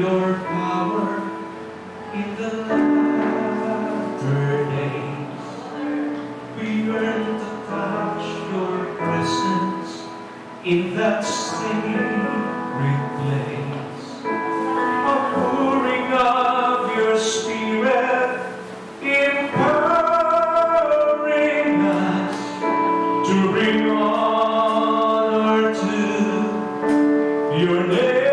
your power in the latter days. We yearn to touch your presence in that sacred place. A pouring of your Spirit, empowering us to bring honor to your name.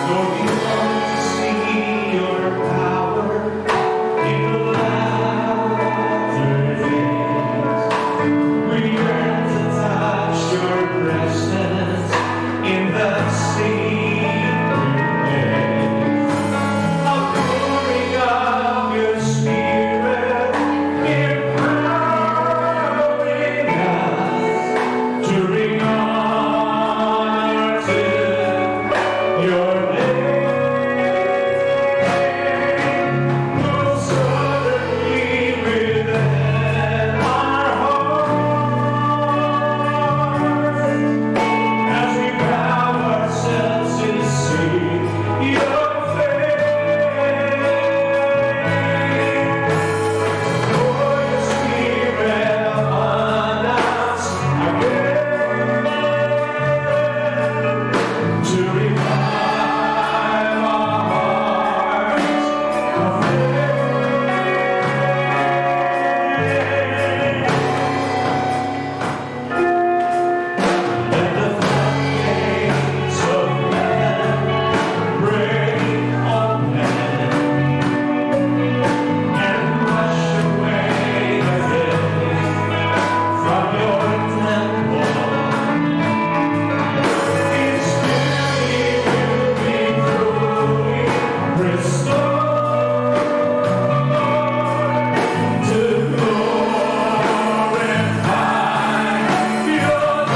Lord, we want to see your power in the latter days. We yearn to touch your presence in that secret place. A pouring of your Spirit, empowering us to bring honor to your name. Move suddenly within our hearts as we bow ourselves to see your face. Pour your Spirit upon us again to revive our hearts of Let the floodgates of heaven break open and wash away the filth from your temple. Its beauty will be truly restored to glorify your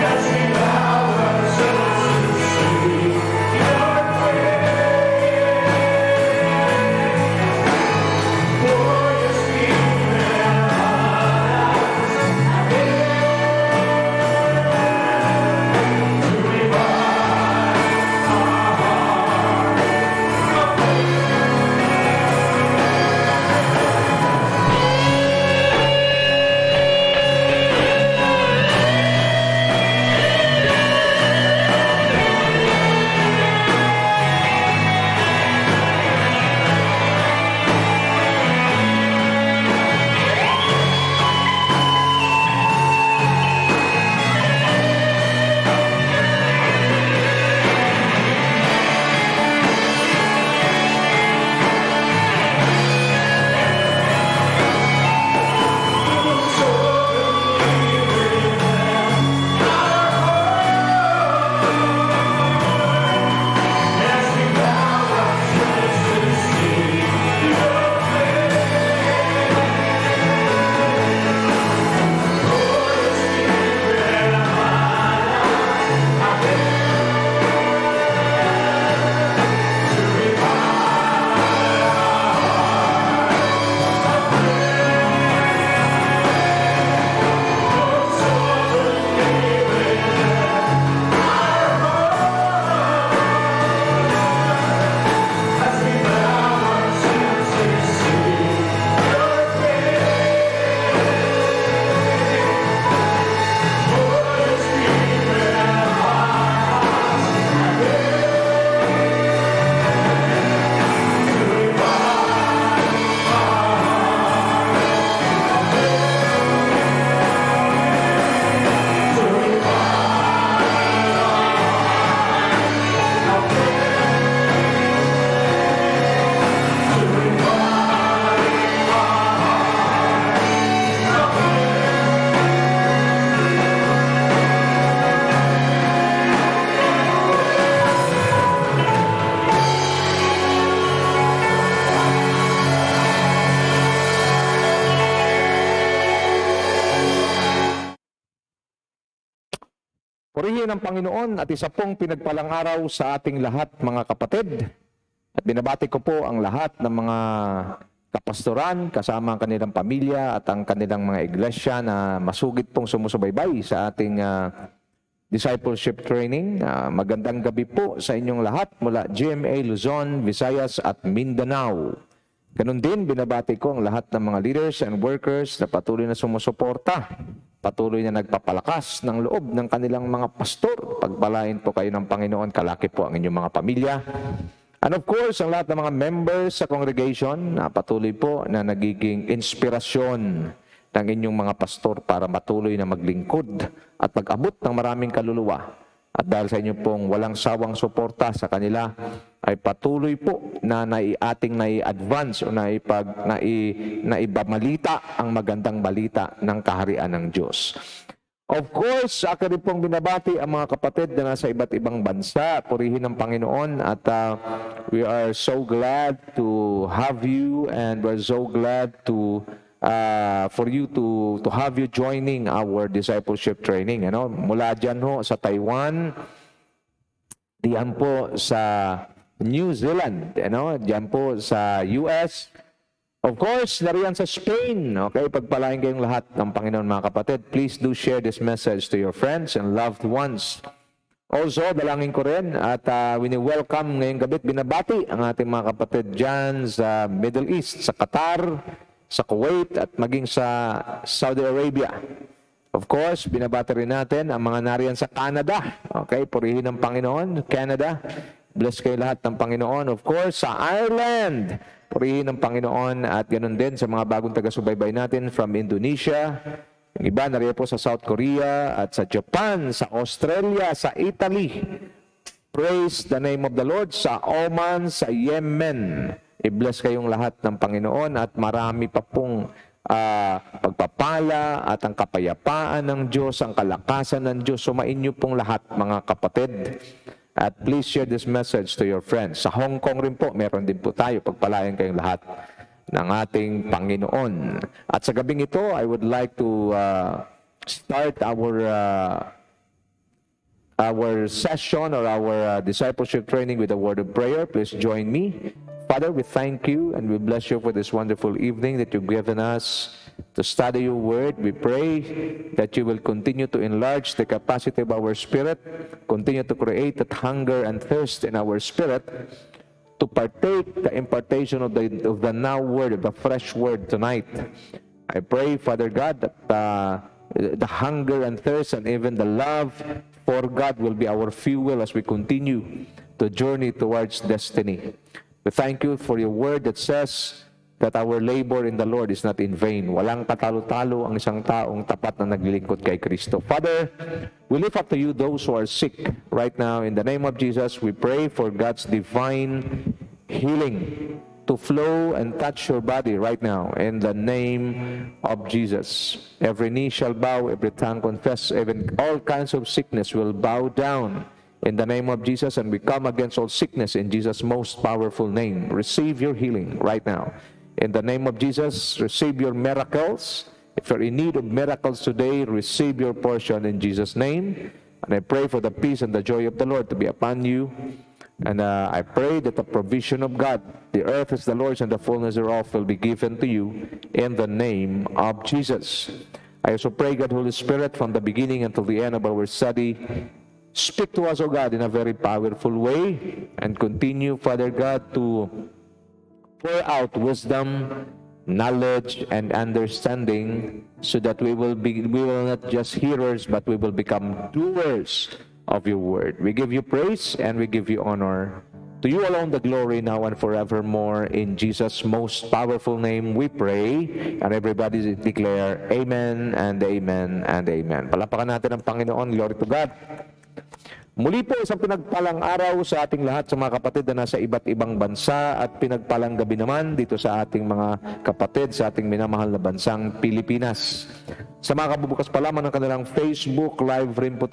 as we bow ourselves to see your face. Pour your Spirit to revive our as we bow ourselves to see your Purihin ang Panginoon at isa pong pinagpalang araw sa ating lahat, mga kapatid. At binabati ko po ang lahat ng mga kapastoran, kasama ang kanilang pamilya at ang kanilang mga iglesia na masugid pong sumusubaybay sa ating discipleship training. Magandang gabi po sa inyong lahat mula GMA Luzon, Visayas at Mindanao. Ganun din, binabati ko ang lahat ng mga leaders and workers na patuloy na sumusuporta, patuloy na nagpapalakas ng loob ng kanilang mga pastor. Pagpalain po kayo ng Panginoon, kalaki po ang inyong mga pamilya. And of course, ang lahat ng mga members sa congregation na patuloy po na nagiging inspirasyon ng inyong mga pastor para patuloy na maglingkod at mag-abot ng maraming kaluluwa. At dahil sa inyo pong walang sawang suporta sa kanila, ay patuloy po na ating nai-advance o naibamalita ang magandang balita ng kaharian ng Diyos. Of course, sa akin rin pong binabati ang mga kapatid na nasa iba't ibang bansa. Purihin ng Panginoon at we are so glad to have you and we're so glad to for you to have you joining our discipleship training. Mula dyan ho sa Taiwan, diyan po sa New Zealand, diyan po sa US, of course, nariyan sa Spain. Okay, pagpalain kayong lahat ng Panginoon mga kapatid. Please do share this message to your friends and loved ones. Also, dalangin ko rin at wini-welcome ngayong gabi, binabati ang ating mga kapatid dyan sa Middle East, sa Qatar, sa Kuwait at maging sa Saudi Arabia. Of course, binabati rin natin ang mga nariyan sa Canada. Okay, purihin ng Panginoon, Canada. Bless kayo lahat ng Panginoon. Of course, sa Ireland, purihin ng Panginoon at ganun din sa mga bagong taga-subaybay natin from Indonesia. Yung iba nariyan po sa South Korea at sa Japan, sa Australia, sa Italy. Praise the name of the Lord. Sa Oman, sa Yemen. I-bless kayong lahat ng Panginoon at marami pa pong pagpapala at ang kapayapaan ng Diyos, ang kalakasan ng Diyos. Sumainyo pong lahat mga kapatid. At please share this message to your friends. Sa Hong Kong rin po, meron din po tayo. Pagpalayan kayong lahat ng ating Panginoon. At sa gabing ito, I would like to start our session or our discipleship training with a word of prayer. Please join me. Father, we thank you and we bless you for this wonderful evening that you've given us to study your word. We pray that you will continue to enlarge the capacity of our spirit, continue to create that hunger and thirst in our spirit to partake the impartation of the now word, of the fresh word tonight. I pray, Father God, that the hunger and thirst and even the love for God will be our fuel as we continue to journey towards destiny. We thank you for your word that says that our labor in the Lord is not in vain. Walang katalo-talo ang isang taong tapat na naglilingkod kay Kristo. Father, we lift up to you those who are sick right now. In the name of Jesus, we pray for God's divine healing to flow and touch your body right now. In the name of Jesus. Every knee shall bow, every tongue confess, even all kinds of sickness will bow down. In the name of Jesus, and we come against all sickness in Jesus' most powerful name. Receive your healing right now. In the name of Jesus, receive your miracles. If you're in need of miracles today, receive your portion in Jesus' name. And I pray for the peace and the joy of the Lord to be upon you. And I pray that the provision of God, the earth is the Lord's and the fullness thereof will be given to you in the name of Jesus. I also pray, God, Holy Spirit, from the beginning until the end of our study, speak to us, O God, in a very powerful way and continue, Father God, to pour out wisdom, knowledge, and understanding so that we will not just hearers, but we will become doers of your word. We give you praise and we give you honor. To you alone the glory now and forevermore. In Jesus' most powerful name we pray. And everybody declare, Amen and Amen and Amen. Palapakan natin ang Panginoon. Glory to God. Muli po, isang pinagpalang araw sa ating lahat sa mga kapatid na nasa iba't ibang bansa at pinagpalang gabi naman dito sa ating mga kapatid sa ating minamahal na bansang Pilipinas. Sa mga kabubukas pa lamang ng kanilang Facebook, live rin po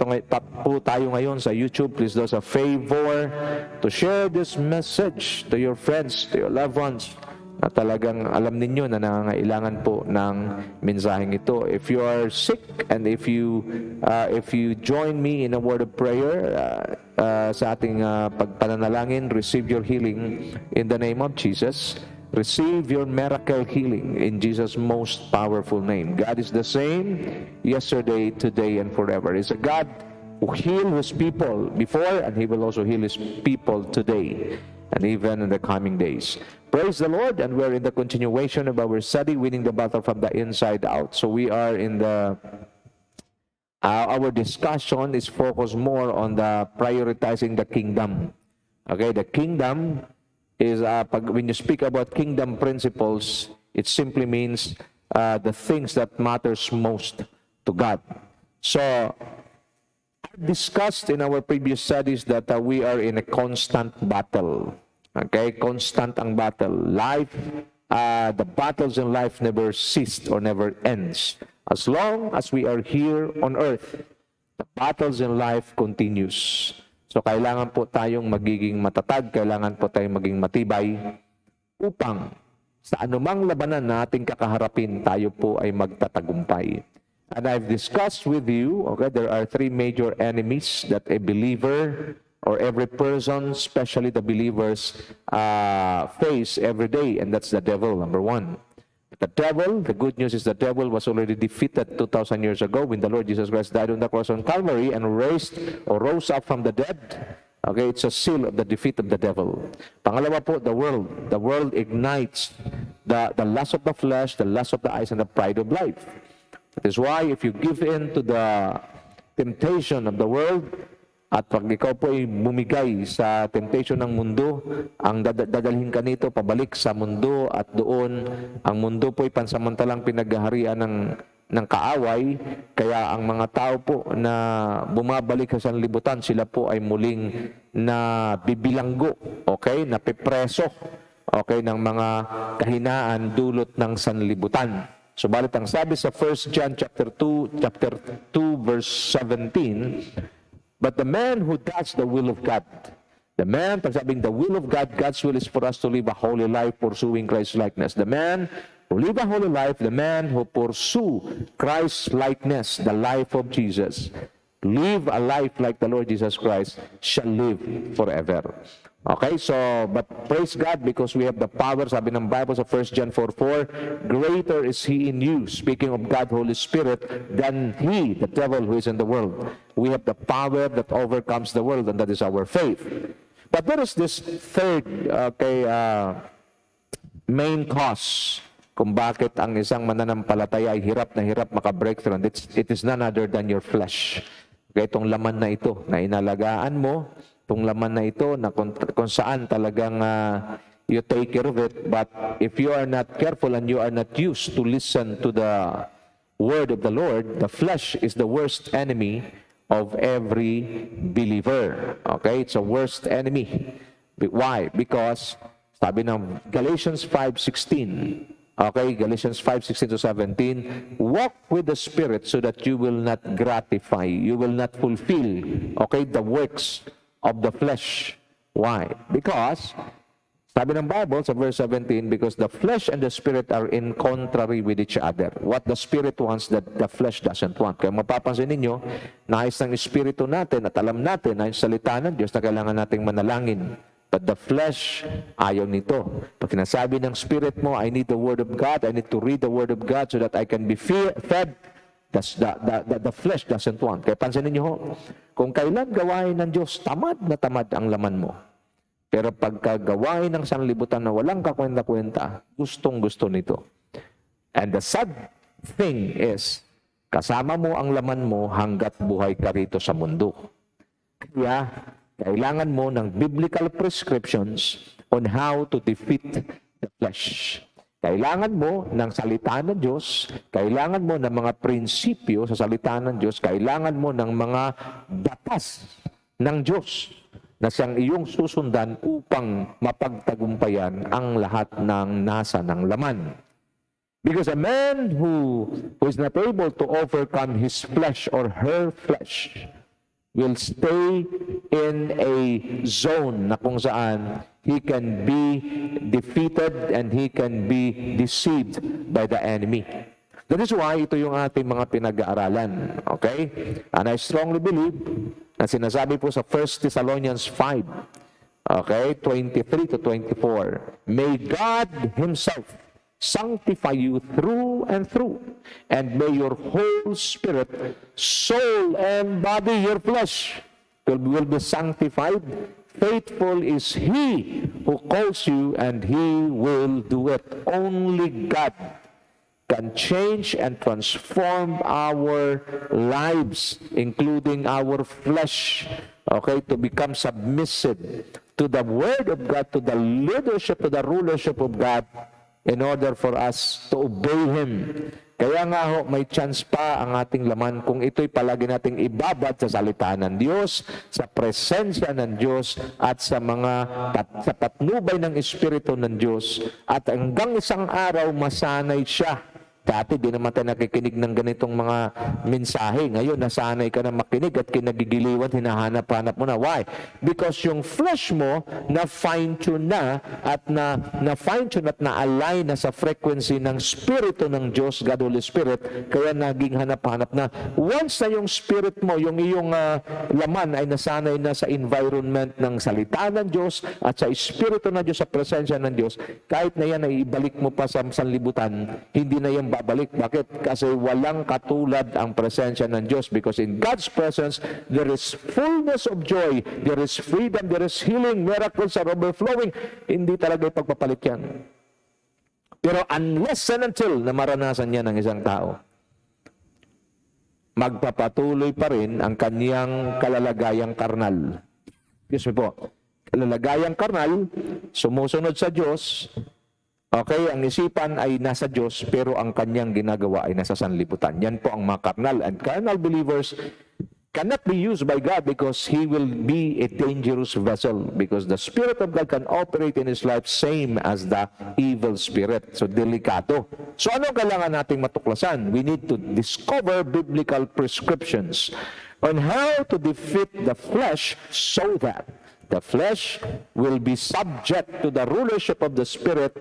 tayo ngayon sa YouTube. Please do us a favor to share this message to your friends, to your loved ones, na talagang alam ninyo na nangangailangan po ng mensaheng ito. If you are sick and if you join me in a word of prayer sa ating pagpananalangin, receive your healing in the name of Jesus. Receive your miracle healing in Jesus' most powerful name. God is the same yesterday, today, and forever. He's a God who healed His people before, and He will also heal His people today and even in the coming days. Praise the Lord, and we're in the continuation of our study, Winning the Battle from the Inside Out. So we are in the our discussion is focused more on the prioritizing the kingdom. Okay, the kingdom is when you speak about kingdom principles, it simply means the things that matters most to God. So discussed in our previous studies that we are in a constant battle. Okay, constant ang battle. Life, the battles in life never cease or never ends. As long as we are here on earth, the battles in life continues. So kailangan po tayong magiging matatag, kailangan po tayong maging matibay upang sa anumang labanan na ating kakaharapin, tayo po ay magtatagumpay. And I've discussed with you, okay, there are three major enemies that a believer or every person, especially the believers, face every day, and that's the devil, number one. The devil, the good news is the devil was already defeated 2,000 years ago when the Lord Jesus Christ died on the cross on Calvary and rose up from the dead. Okay, it's a seal of the defeat of the devil. Pangalawa po, the world. The world ignites the lust of the flesh, the lust of the eyes, and the pride of life. That is why if you give in to the temptation of the world, at pag ikaw po ay bumigay sa temptation ng mundo, ang dadalhin ka nito pabalik sa mundo, at doon ang mundo po ay pansamantalang pinaghaharian ng kaaway, kaya ang mga tao po na bumabalik sa sanlibutan, sila po ay muling na bibilanggo, okay, napipreso, okay, ng mga kahinaan dulot ng sanlibutan. Subalit ang sabi sa 1 John chapter 2 verse 17, but the man who does the will of God, the man, pag sabing the will of God, God's will is for us to live a holy life pursuing Christ's likeness. The man who live a holy life, the man who pursue Christ's likeness, the life of Jesus, live a life like the Lord Jesus Christ, shall live forever. Okay, so, but praise God because we have the power, sabi ng Bible sa 1 John 4:4, greater is He in you, speaking of God, Holy Spirit, than he, the devil who is in the world. We have the power that overcomes the world, and that is our faith. But there is this third, main cause kung bakit ang isang mananampalataya ay hirap na hirap maka-breakthrough. It is none other than your flesh. Okay, itong laman na ito na inalagaan mo, itong laman na ito na kung saan talagang you take care of it. But if you are not careful and you are not used to listen to the word of the Lord, the flesh is the worst enemy of every believer. Okay, it's a worst enemy. Why? Because sabi ng Galatians 5:16, okay, Galatians 5:16 to 17, walk with the Spirit so that you will not gratify, you will not fulfill, okay, the works of the flesh. Why? Because, sabi ng Bible sa verse 17, because the flesh and the spirit are in contrary with each other. What the spirit wants, that the flesh doesn't want. Kaya mapapansin ninyo, nais ng espiritu natin at alam natin na yung salita ng Diyos na kailangan nating manalangin. But the flesh, ayaw nito. Pag sinasabi ng spirit mo, I need the word of God, I need to read the word of God so that I can be fed, the flesh doesn't want. Kaya pansinin niyo ho, kung kailan gawain ng Diyos, tamad na tamad ang laman mo. Pero pagka gawain ng sanlibutan na walang kakwenta-kwenta, gustong-gusto nito. And the sad thing is, kasama mo ang laman mo hanggat buhay ka rito sa mundo. Kaya, kailangan mo ng biblical prescriptions on how to defeat the flesh. Kailangan mo ng salita ng Diyos, kailangan mo ng mga prinsipyo sa salita ng Diyos, kailangan mo ng mga batas ng Diyos na siyang iyong susundan upang mapagtagumpayan ang lahat ng nasa ng laman. Because a man who is not able to overcome his flesh or her flesh will stay in a zone na kung saan he can be defeated and he can be deceived by the enemy. That is why ito yung ating mga pinag-aaralan. Okay? And I strongly believe na sinasabi po sa 1 Thessalonians 5, okay, 23 to 24, may God Himself sanctify you through and through, and may your whole spirit, soul, and body, your flesh, will be sanctified. Faithful is He who calls you, and He will do it. Only God can change and transform our lives, including our flesh, okay, to become submissive to the Word of God, to the leadership, to the rulership of God, in order for us to obey Him. Kaya nga ho, may chance pa ang ating laman kung ito'y palagi nating ibabad sa salita ng Diyos, sa presensya ng Diyos, at sa sa patnubay ng Espiritu ng Diyos. At hanggang isang araw, masanay siya. Dati, di naman tayo nakikinig ng ganitong mga mensahe. Ngayon, nasanay ka na makinig at kinagigiliwan, hinahanap-hanap mo na. Why? Because yung flesh mo, na-fine-tune na at na-fine-tune at na-align na sa frequency ng Spirito ng Diyos, God Holy Spirit, kaya naging hanap-hanap na. Once na yung spirit mo, yung iyong laman ay nasanay na sa environment ng salita ng Diyos at sa Espiritu ng Diyos, sa presensya ng Diyos, kahit na yan ay ibalik mo pa sa sanlibutan, hindi na yan babalik. Bakit? Kasi walang katulad ang presensya ng Diyos, because in God's presence, there is fullness of joy, there is freedom, there is healing, miracles are overflowing. Hindi talaga ipagpapalit yan. Pero unless and until na maranasan yan ng isang tao, magpapatuloy pa rin ang kanyang kalalagayang karnal. Excuse me po. Kalalagayang karnal, sumusunod sa Diyos. Okay, ang isipan ay nasa Diyos, pero ang kanyang ginagawa ay nasa sanlibutan. Yan po ang mga carnal. And carnal believers cannot be used by God because he will be a dangerous vessel, because the Spirit of God can operate in his life same as the evil spirit. So, delikado. So, ano kailangan nating matuklasan? We need to discover biblical prescriptions on how to defeat the flesh so that the flesh will be subject to the rulership of the Spirit,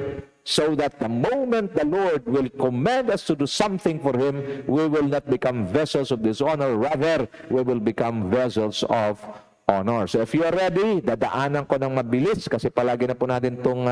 so that the moment the Lord will command us to do something for Him, we will not become vessels of dishonor. Rather, we will become vessels of honor. So if you are ready, dadaanan ko ng mabilis kasi palagi na po natin itong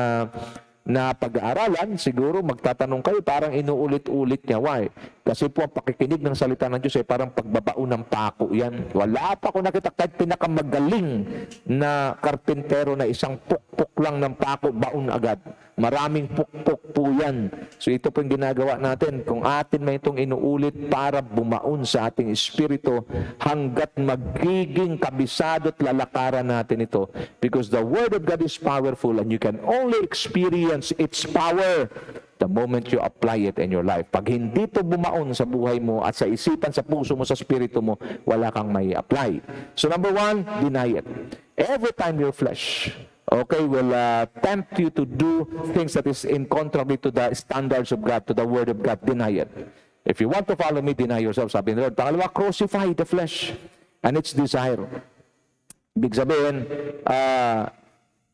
na pag-aaralan. Siguro magtatanong kayo, parang inuulit-ulit niya. Why? Kasi po ang pakikinig ng salita ng Diyos ay parang pagbabaon ng pako yan. Wala pa ako nakita kahit pinakamagaling na karpintero na isang pukpok lang ng pako, baon agad. Maraming pukpok po yan. So ito po yung ginagawa natin. Kung atin may itong inuulit para bumaon sa ating espiritu hanggat magiging kabisado at lalakaran natin ito. Because the Word of God is powerful and you can only experience its power the moment you apply it in your life. Pag hindi ito bumaon sa buhay mo at sa isipan, sa puso mo, sa spirito mo, wala kang may apply. So number one, deny it. Every time your flesh, okay, will tempt you to do things that is in contrary to the standards of God, to the Word of God, deny it. If you want to follow me, deny yourself, sabi ni Lord. Pangalawa, crucify the flesh and its desire. Ibig sabihin,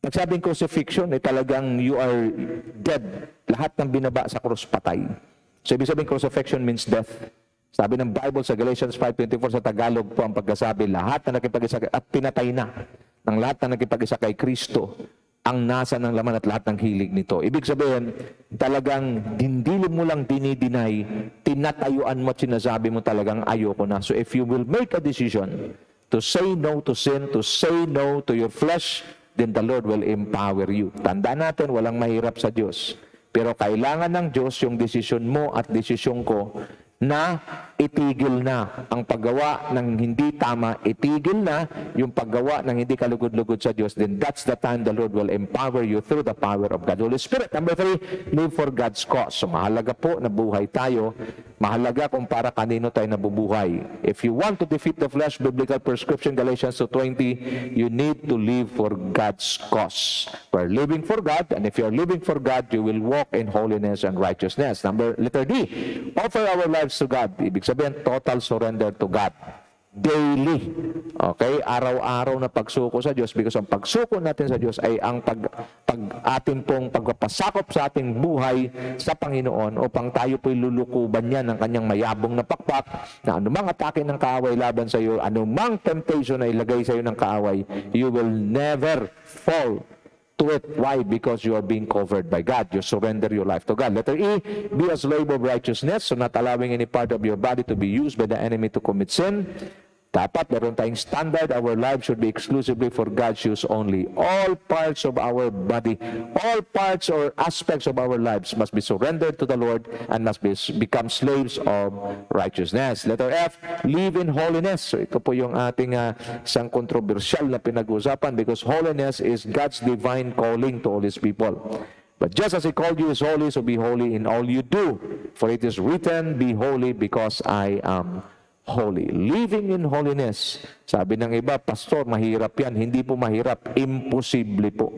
pag sabing crucifixion, talagang you are dead. Lahat ng binaba sa krus, patay. So, ibig sabihin, crucifixion means death. Sabi ng Bible sa Galatians 5:24 sa Tagalog po ang pagkasabi, lahat na nakipag-isa at pinatay na ng lahat na nakipag-isa kay Kristo ang nasa ng laman at lahat ng hilig nito. Ibig sabihin, talagang hindi mo lang dinidinay, tinatayuan mo at sinasabi mo talagang ayoko na. So, if you will make a decision to say no to sin, to say no to your flesh, then the Lord will empower you. Tandaan natin, walang mahirap sa Diyos. Pero kailangan ng Diyos yung desisyon mo at desisyon ko na itigil na ang paggawa ng hindi tama, itigil na yung paggawa ng hindi kalugod-lugod sa Diyos, then that's the time the Lord will empower you through the power of God, Holy Spirit. Number 3, live for God's cause. So mahalaga po na buhay tayo. Mahalaga kung para kanino tayo nabubuhay. If you want to defeat the flesh, biblical prescription, Galatians 2:20, you need to live for God's cause. We're living for God, and if you're living for God, you will walk in holiness and righteousness. Letter D, offer our lives to God. Ibig sabihin, total surrender to God. daily. Okay? Araw-araw na pagsuko sa Diyos, because ang pagsuko natin sa Diyos ay ang ating pong pagpapasakop sa ating buhay sa Panginoon upang tayo po'y lulukuban niya ng kanyang mayabong na pakpak na anumang atake ng kaaway laban sa iyo, anumang temptation na ilagay sa iyo ng kaaway, you will never fall to it. Why? Because you are being covered by God. You surrender your life to God. Letter E, be a slave of righteousness, so not allowing any part of your body to be used by the enemy to commit sin. Dapat meron tayong standard. Our life should be exclusively for God's use only. All parts of our body, all parts or aspects of our lives must be surrendered to the Lord and must become slaves of righteousness. Letter F, live in holiness. So ito po yung ating isang kontrobersyal na pinag-uusapan, because holiness is God's divine calling to all His people. But just as He called you is holy, so be holy in all you do. For it is written, be holy because I am holy. Living in holiness. Sabi ng iba, pastor, mahirap yan. Hindi po mahirap. Imposible po.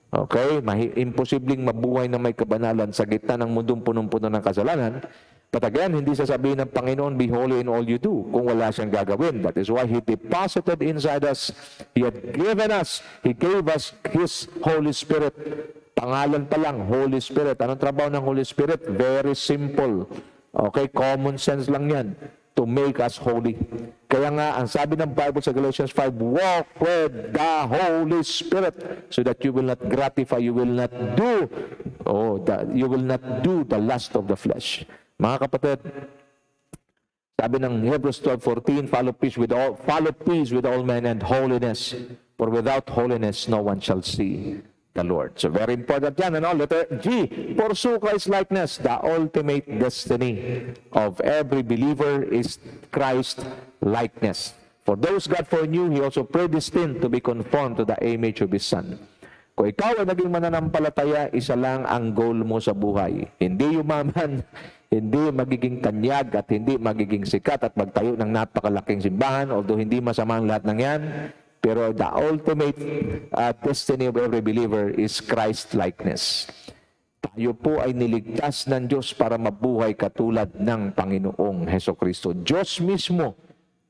Okay? Imposibleng mabuhay na may kabanalan sa gitna ng mundong punong-puno ng kasalanan. But again, hindi sasabihin ng Panginoon, be holy in all you do, kung wala siyang gagawin. That is why He deposited inside us. He had given us. He gave us His Holy Spirit. Pangalan pa lang, Holy Spirit. Anong trabaho ng Holy Spirit? Very simple. Okay? Common sense lang yan. To make us holy. Kaya nga, ang sabi ng Bible sa Galatians 5, walk with the Holy Spirit so that you will not gratify, you will not do the lust of the flesh. Mga kapatid, sabi ng Hebrews 12:14, follow peace with all men and holiness, for without holiness no one shall see the Lord. So very important yan. And all, letter G, pursue Christ's likeness. The ultimate destiny of every believer is Christ likeness. For those God foreknew, He also predestined to be conformed to the image of His Son. Kung ikaw ay naging mananampalataya, isa lang ang goal mo sa buhay. Hindi yumaman, hindi magiging tanyag, at hindi magiging sikat at magtayo ng napakalaking simbahan, although hindi masama ang lahat ng yan. Pero the ultimate destiny of every believer is Christ-likeness. Tayo po ay niligtas ng Diyos para mabuhay katulad ng Panginoong Hesukristo. Diyos mismo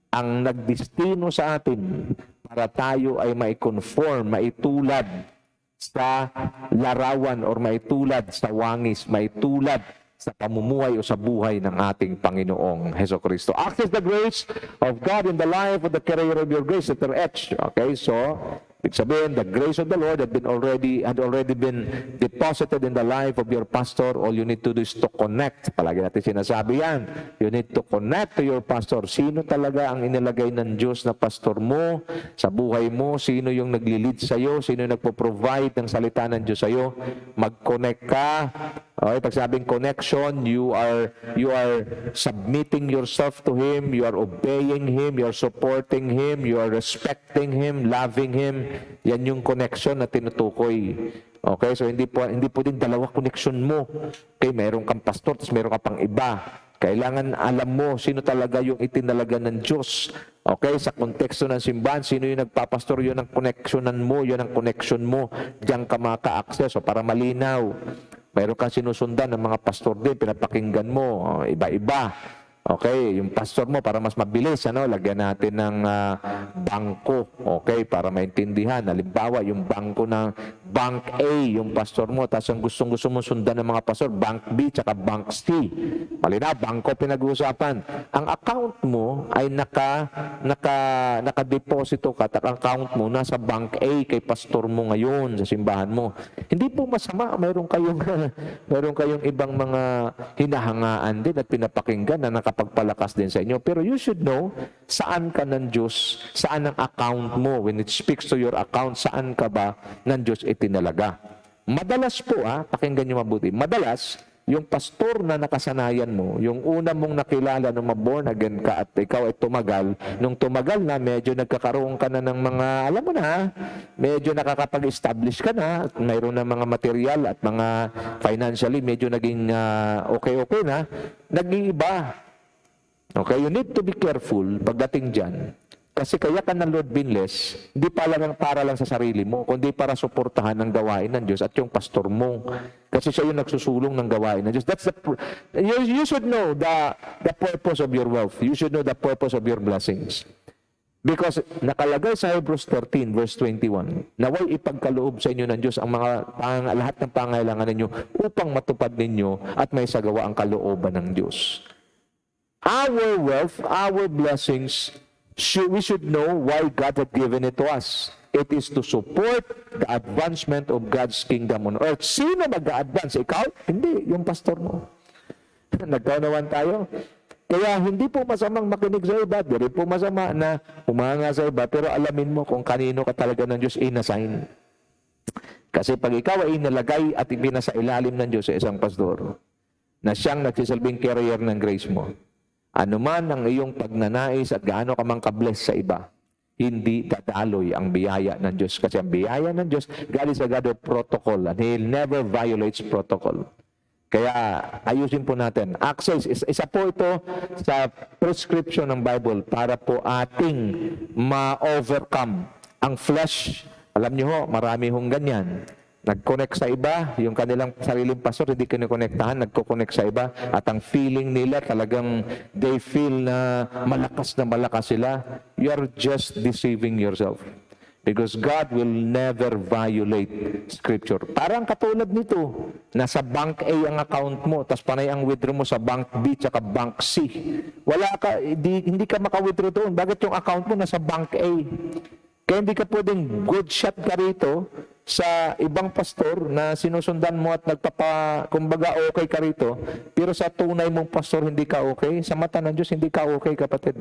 ang nagdestino sa atin para tayo ay mai-conform, maitulad sa larawan or maitulad sa wangis, maitulad sa pamumuhay o sa buhay ng ating Panginoong Hesukristo. Access the grace of God in the life of the carrier of your grace, letter H. Okay, so ibig sabihin, the grace of the Lord had already been deposited in the life of your pastor. All you need to do is to connect. Palagi natin sinasabi yan. You need to connect to your pastor. Sino talaga ang inilagay ng Diyos na pastor mo sa buhay mo? Sino yung nagli-lead sa'yo? Sino yung nagpo-provide ng salita ng Diyos sa'yo? Mag-connect ka. Okay, pag sabing connection, you are submitting yourself to Him, you are obeying Him, you are supporting Him, you are respecting Him, loving Him. Yan yung connection na tinutukoy. Okay, so hindi po din dalawa connection mo. Okay, meron kang pastor, tapos meron ka pang iba. Kailangan alam mo sino talaga yung itinalaga ng Diyos. Okay, sa konteksto ng simbahan, sino yung nagpapastor, yun ang connectionan mo, yun ang connection mo. Diyan ka maka-access. So, para malinaw, mayroon kang sinusundan ng mga pastor din, pinapakinggan mo, iba-iba. Okay, yung pastor mo para mas mabilis, lagyan natin ng bangko, okay, para maintindihan. Halimbawa, yung bangko ng Bank A, yung pastor mo, tapos ang gustong-gusto mo sundan ng mga pastor, Bank B, tsaka Bank C. Malinaw, bangko pinag-uusapan. Ang account mo ay naka-deposito ka, at ang account mo nasa Bank A kay pastor mo ngayon sa simbahan mo. Hindi po masama, mayroon kayong ibang mga hinahangaan din at pinapakinggan na nakapagpalakas din sa inyo. Pero you should know saan ka ng Diyos, saan ang account mo. When it speaks to your account, saan ka ba ng Diyos itinalaga. Madalas po, pakinggan nyo mabuti, madalas, yung pastor na nakasanayan mo, yung una mong nakilala nung ma-born again ka at ikaw ay tumagal, nung tumagal na, medyo nagkakaroon ka na ng mga, alam mo na, medyo nakakapag-establish ka na, at mayroon na mga material at mga financially, medyo naging okay na, nag-iiba. Okay, you need to be careful pagdating dyan. Kasi kaya ka ng Lord binless, hindi para lang sa sarili mo, kundi para suportahan ang gawain ng Diyos at yung pastor mo. Kasi siya yung nagsusulong ng gawain ng Diyos. You should know the purpose of your wealth. You should know the purpose of your blessings. Because nakalagay sa Hebrews 13 verse 21, naway ipagkaloob sa inyo ng Diyos ang lahat ng pangailangan ninyo upang matupad ninyo at may sagawa ang kalooban ng Diyos. Our wealth, our blessings, we should know why God had given it to us. It is to support the advancement of God's kingdom on earth. Sino mag-a-advance? Ikaw? Hindi, yung pastor mo. Nagkaunawan tayo. Kaya hindi po masamang makinig sa iba, di rin po masama na humanga sa iba, pero alamin mo kung kanino ka talaga ng Diyos inassign. Kasi pag ikaw ay inalagay at ipinasa ilalim ng Diyos sa isang pastor, na siyang nagsisilbing carrier ng grace mo, anuman ang iyong pagnanais at gaano ka mang ka-bless sa iba, hindi dadaloy ang biyaya ng Diyos. Kasi ang biyaya ng Diyos, God is a God of protocol and He never violates protocol. Kaya ayusin po natin. Access, isa po ito sa prescription ng Bible para po ating ma-overcome ang flesh. Alam niyo ho, marami hong ganyan. Nag-connect sa iba, yung kanilang sariling pastor, hindi kinikonektahan, nagko-connect sa iba. At ang feeling nila, talagang they feel na malakas sila. You are just deceiving yourself. Because God will never violate Scripture. Parang katulad nito, nasa bank A ang account mo, tapos panay ang withdraw mo sa bank B tsaka bank C. Hindi ka maka-withdraw doon. Bakit yung account mo nasa bank A? Kaya hindi ka pwedeng good shot ka rito sa ibang pastor na sinusundan mo at kumbaga okay ka rito, pero sa tunay mong pastor hindi ka okay. Sa mata ng Diyos hindi ka okay, kapatid.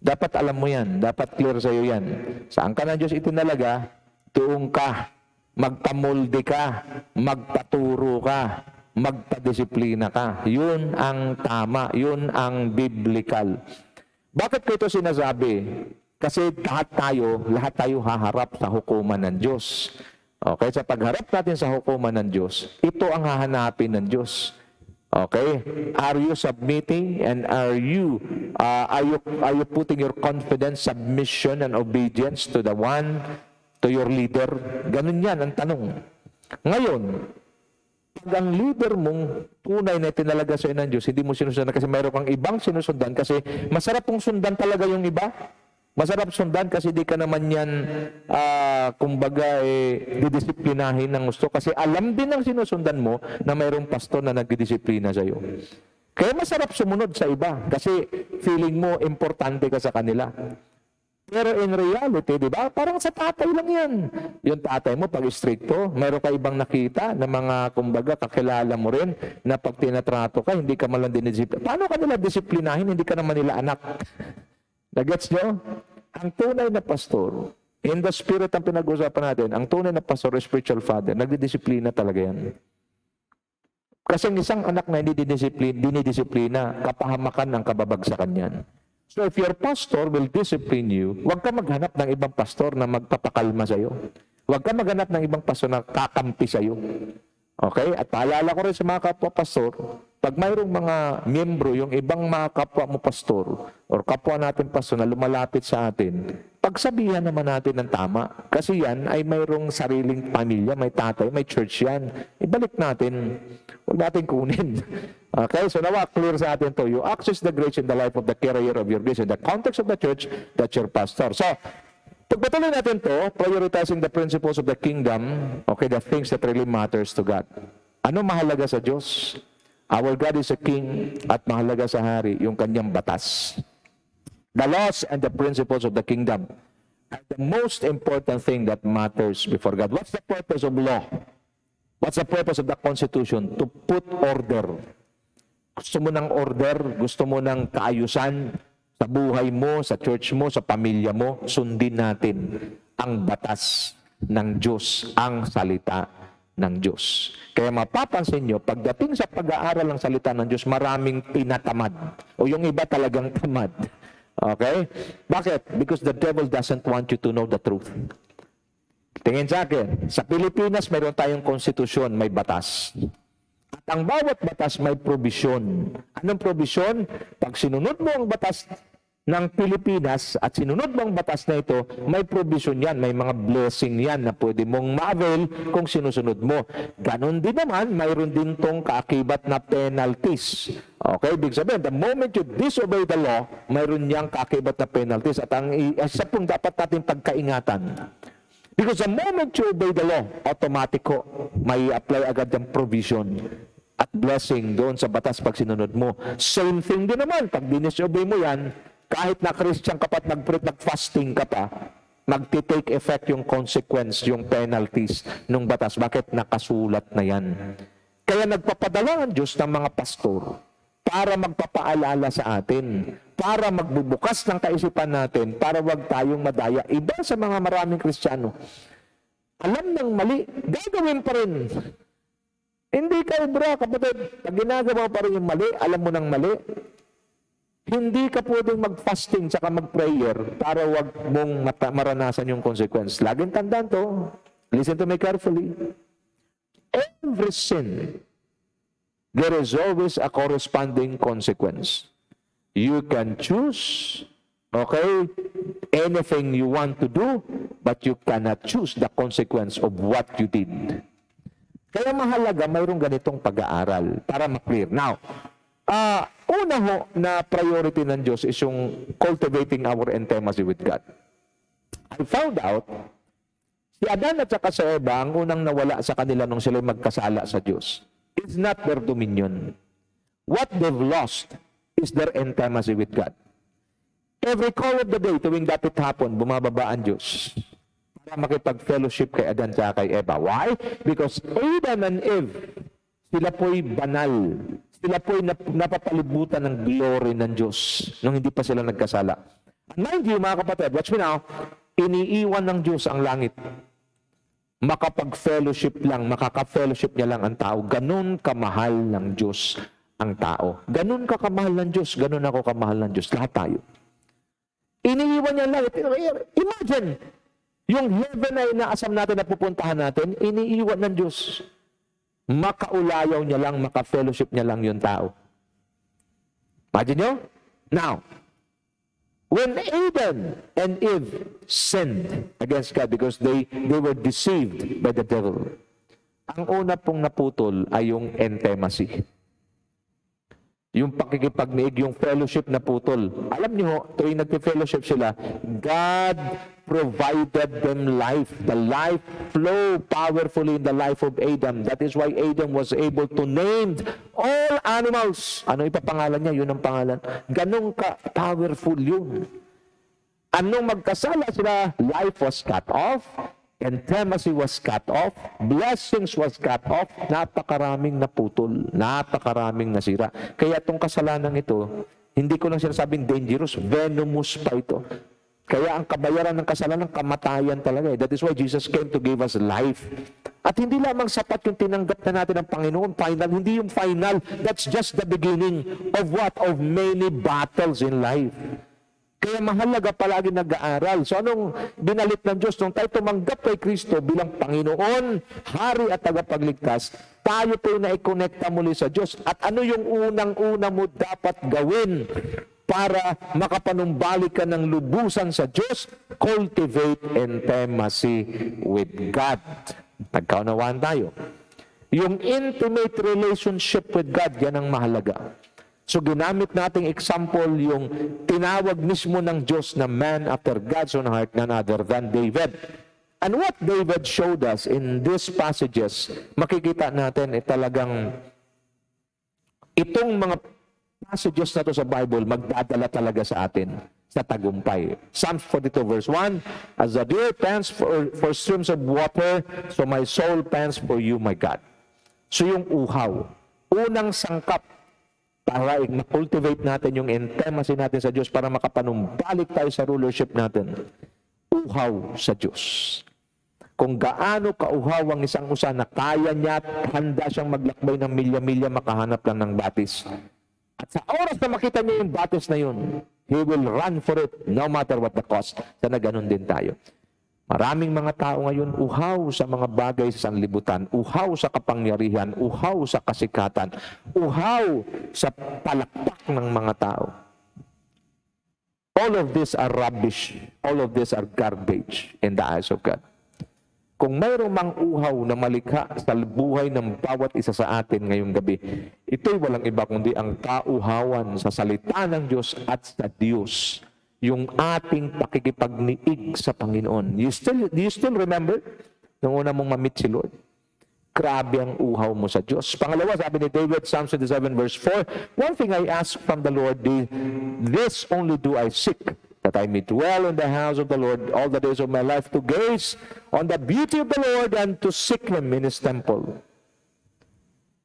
Dapat alam mo yan. Dapat clear sa iyo yan. Saan ka ng Diyos itinalaga, tuong ka, magpamolde ka, magpaturo ka, magpadisiplina ka. Yun ang tama. Yun ang biblical. Bakit ko ito sinasabi? Kasi lahat tayo haharap sa hukuman ng Diyos. Okay? Sa pagharap natin sa hukuman ng Diyos, ito ang hahanapin ng Diyos. Okay? Are you submitting and are you putting your confidence, submission, and obedience to your leader? Ganun yan ang tanong. Ngayon, pag ang leader mong tunay na itinalaga sa ng Diyos, hindi mo sinusundan kasi mayroon kang ibang sinusundan kasi masarap pong sundan talaga yung iba. Masarap sundan kasi di ka naman yan, didisiplinahin ng gusto. Kasi alam din ng sinusundan mo na mayroong pastor na nagdidisiplina sa iyo. Kaya masarap sumunod sa iba kasi feeling mo importante ka sa kanila. Pero in reality, di ba? Parang sa tatay lang yan. Yung tatay mo, pag stricto, mayroon ka ibang nakita na mga, kumbaga, kakilala mo rin na pag tinatrato ka, hindi ka malang dinidisiplina. Paano ka nila disiplinahin? Hindi ka naman nila anak. Nagets nyo? Ang tunay na pastor, in the spirit ang pinag-usapan natin, ang tunay na pastor, spiritual father, nagdidisiplina talaga yan. Kasi ang isang anak na hindi dinidisiplina, kapahamakan ang kababagsakan yan. So if your pastor will discipline you, huwag ka maghanap ng ibang pastor na magpapakalma sa iyo. Huwag ka maghanap ng ibang pastor na kakampi sa iyo. Okay? At paalala ko rin sa mga kapwa pastor, pag mayroong mga miyembro, yung ibang mga kapwa mo pastor or kapwa natin pastor na lumalapit sa atin, pagsabihan naman natin ng tama. Kasi yan ay mayroong sariling pamilya, may tatay, may church yan. Ibalik natin. Huwag natin kunin. Okay? So nawa, clear sa atin to. You access the grace in the life of the carrier of your grace. In the context of the church, that's your pastor. So, pagpatuloy natin to, prioritizing the principles of the kingdom, okay, the things that really matters to God. Ano mahalaga sa Diyos? Our God is a king at mahalaga sa hari yung kanyang batas. The laws and the principles of the kingdom are the most important thing that matters before God. What's the purpose of law? What's the purpose of the Constitution? To put order. Gusto mo ng order, gusto mo ng kaayusan sa buhay mo, sa church mo, sa pamilya mo, sundin natin ang batas ng Diyos, ang salita ng Diyos. Kaya mapapansin nyo, pagdating sa pag-aaral ng salita ng Diyos, maraming tinatamad. O yung iba talagang tamad. Okay? Bakit? Because the devil doesn't want you to know the truth. Tingin sa akin, sa Pilipinas, mayroon tayong konstitusyon, may batas. At ang bawat batas may probisyon. Anong probisyon? Pag sinunod mo ang batas ng Pilipinas at sinunod mo ang batas na ito, may provision yan, may mga blessing yan na pwede mong ma-avail kung sinusunod mo. Ganon din naman, mayroon din tong kaakibat na penalties. Okay, big sabihin, the moment you disobey the law, mayroon niyang kaakibat na penalties at ang isa pong dapat natin pagkaingatan. Because the moment you obey the law, automatiko, may apply agad ang provision at blessing doon sa batas pag sinunod mo. Same thing din naman, pag disobey mo yan, kahit na Christian ka pa at nag-fasting ka pa, magti-take effect yung consequence, yung penalties ng batas. Bakit? Nakasulat na yan. Kaya nagpapadala ang Diyos ng mga pastor para magpapaalala sa atin, para magbubukas ng kaisipan natin, para wag tayong madaya. Iba sa mga maraming Kristiyano, alam ng mali, gagawin pa rin. Hindi ka ubra, kapatid. Pag ginagawa pa rin yung mali, alam mo ng mali, hindi ka pwedeng mag-fasting tsaka mag-prayer para wag mong maranasan yung consequence. Laging tandaan to. Listen to me carefully. Every sin, there is always a corresponding consequence. You can choose, okay, anything you want to do, but you cannot choose the consequence of what you did. Kaya mahalaga mayroong ganitong pag-aaral para ma-clear. Now, una ho na priority ng Diyos is yung cultivating our intimacy with God. I found out, si Adan at saka si Eva, ang unang nawala sa kanila nung sila magkasala sa Diyos, is not their dominion. What they've lost is their intimacy with God. Every call of the day, tuwing dapat hapon, bumababa ang Diyos para makipag-fellowship kay Adan at kay Eva. Why? Because Adam and Eve, sila po'y banal. Sila po'y napapalibutan ng glory ng Diyos nung hindi pa sila nagkasala. Mind you, mga kapatid, watch me now, iniiwan ng Diyos ang langit. Makapag-fellowship lang, makaka-fellowship niya lang ang tao. Ganun kamahal ng Diyos ang tao. Ganun ka kamahal ng Diyos, ganun ako kamahal ng Diyos. Lahat tayo. Iniiwan niya lang. Imagine, yung heaven na inaasam natin na pupuntahan natin, iniiwan ng Diyos. Makaulayaw niya lang, maka-fellowship niya lang yung tao. Imagine nyo? Now, when Adam and Eve sinned against God because they were deceived by the devil, ang una pong naputol ay yung intimacy. Yung pakikipagniig, yung fellowship na putol. Alam niyo, tuwing nagpe-fellowship sila, God provided them life. The life flowed powerfully in the life of Adam. That is why Adam was able to name all animals. Ano ipapangalan niya? Yun ang pangalan. Ganun ka-powerful yun. Anong magkasala sila? Life was cut off. Intimacy was cut off, blessings was cut off, napakaraming naputol, napakaraming nasira. Kaya itong kasalanan ito, hindi ko lang sinasabing dangerous, venomous pa ito. Kaya ang kabayaran ng kasalanan, kamatayan talaga. That is why Jesus came to give us life. At hindi lamang sapat yung tinanggap na natin ng Panginoon, final, hindi yung final, that's just the beginning of what? Of many battles in life. Kaya mahalaga palagi nag-aaral. So anong binalit ng Diyos? Nung tayo tumanggap kay Kristo bilang Panginoon, Hari at Tagapagligtas, tayo po na i-connecta muli sa Diyos. At ano yung unang-una mo dapat gawin para makapanumbalik ka ng lubusan sa Diyos? Cultivate intimacy with God. Nagkaunawaan tayo. Yung intimate relationship with God, yan ang mahalaga. So ginamit nating example yung tinawag mismo ng Diyos na man after God's own heart, none other than David. And what David showed us in these passages, makikita natin talagang itong mga passages na to sa Bible, magdadala talaga sa atin sa tagumpay. Psalms 42 verse 1, as the deer pants for streams of water, so my soul pants for you, my God. So yung uhaw, unang sangkap, para ma-cultivate natin yung intimacy natin sa Diyos para makapanumbalik tayo sa rulership natin. Uhaw sa Diyos. Kung gaano kauhaw ang isang usa na kaya niya at handa siyang maglakbay ng milya-milya makahanap lang ng batis. At sa oras na makita niya yung batis na yun, he will run for it no matter what the cost. Sana ganun din tayo. Maraming mga tao ngayon uhaw sa mga bagay sa sanlibutan, uhaw sa kapangyarihan, uhaw sa kasikatan, uhaw sa palakpak ng mga tao. All of these are rubbish. All of these are garbage in the eyes of God. Kung mayroong mang uhaw na malikha sa buhay ng bawat isa sa atin ngayong gabi, ito'y walang iba kundi ang kauhawan sa salita ng Diyos at sa Diyos. Yung ating pakikipagniig sa Panginoon. Do you still remember nung una mong ma-meet si Lord? Grabe ang uhaw mo sa Diyos. Pangalawa, sabi ni David, Psalm 27 verse 4, one thing I ask from the Lord, this only do I seek, that I may dwell in the house of the Lord all the days of my life, to gaze on the beauty of the Lord and to seek Him in His temple.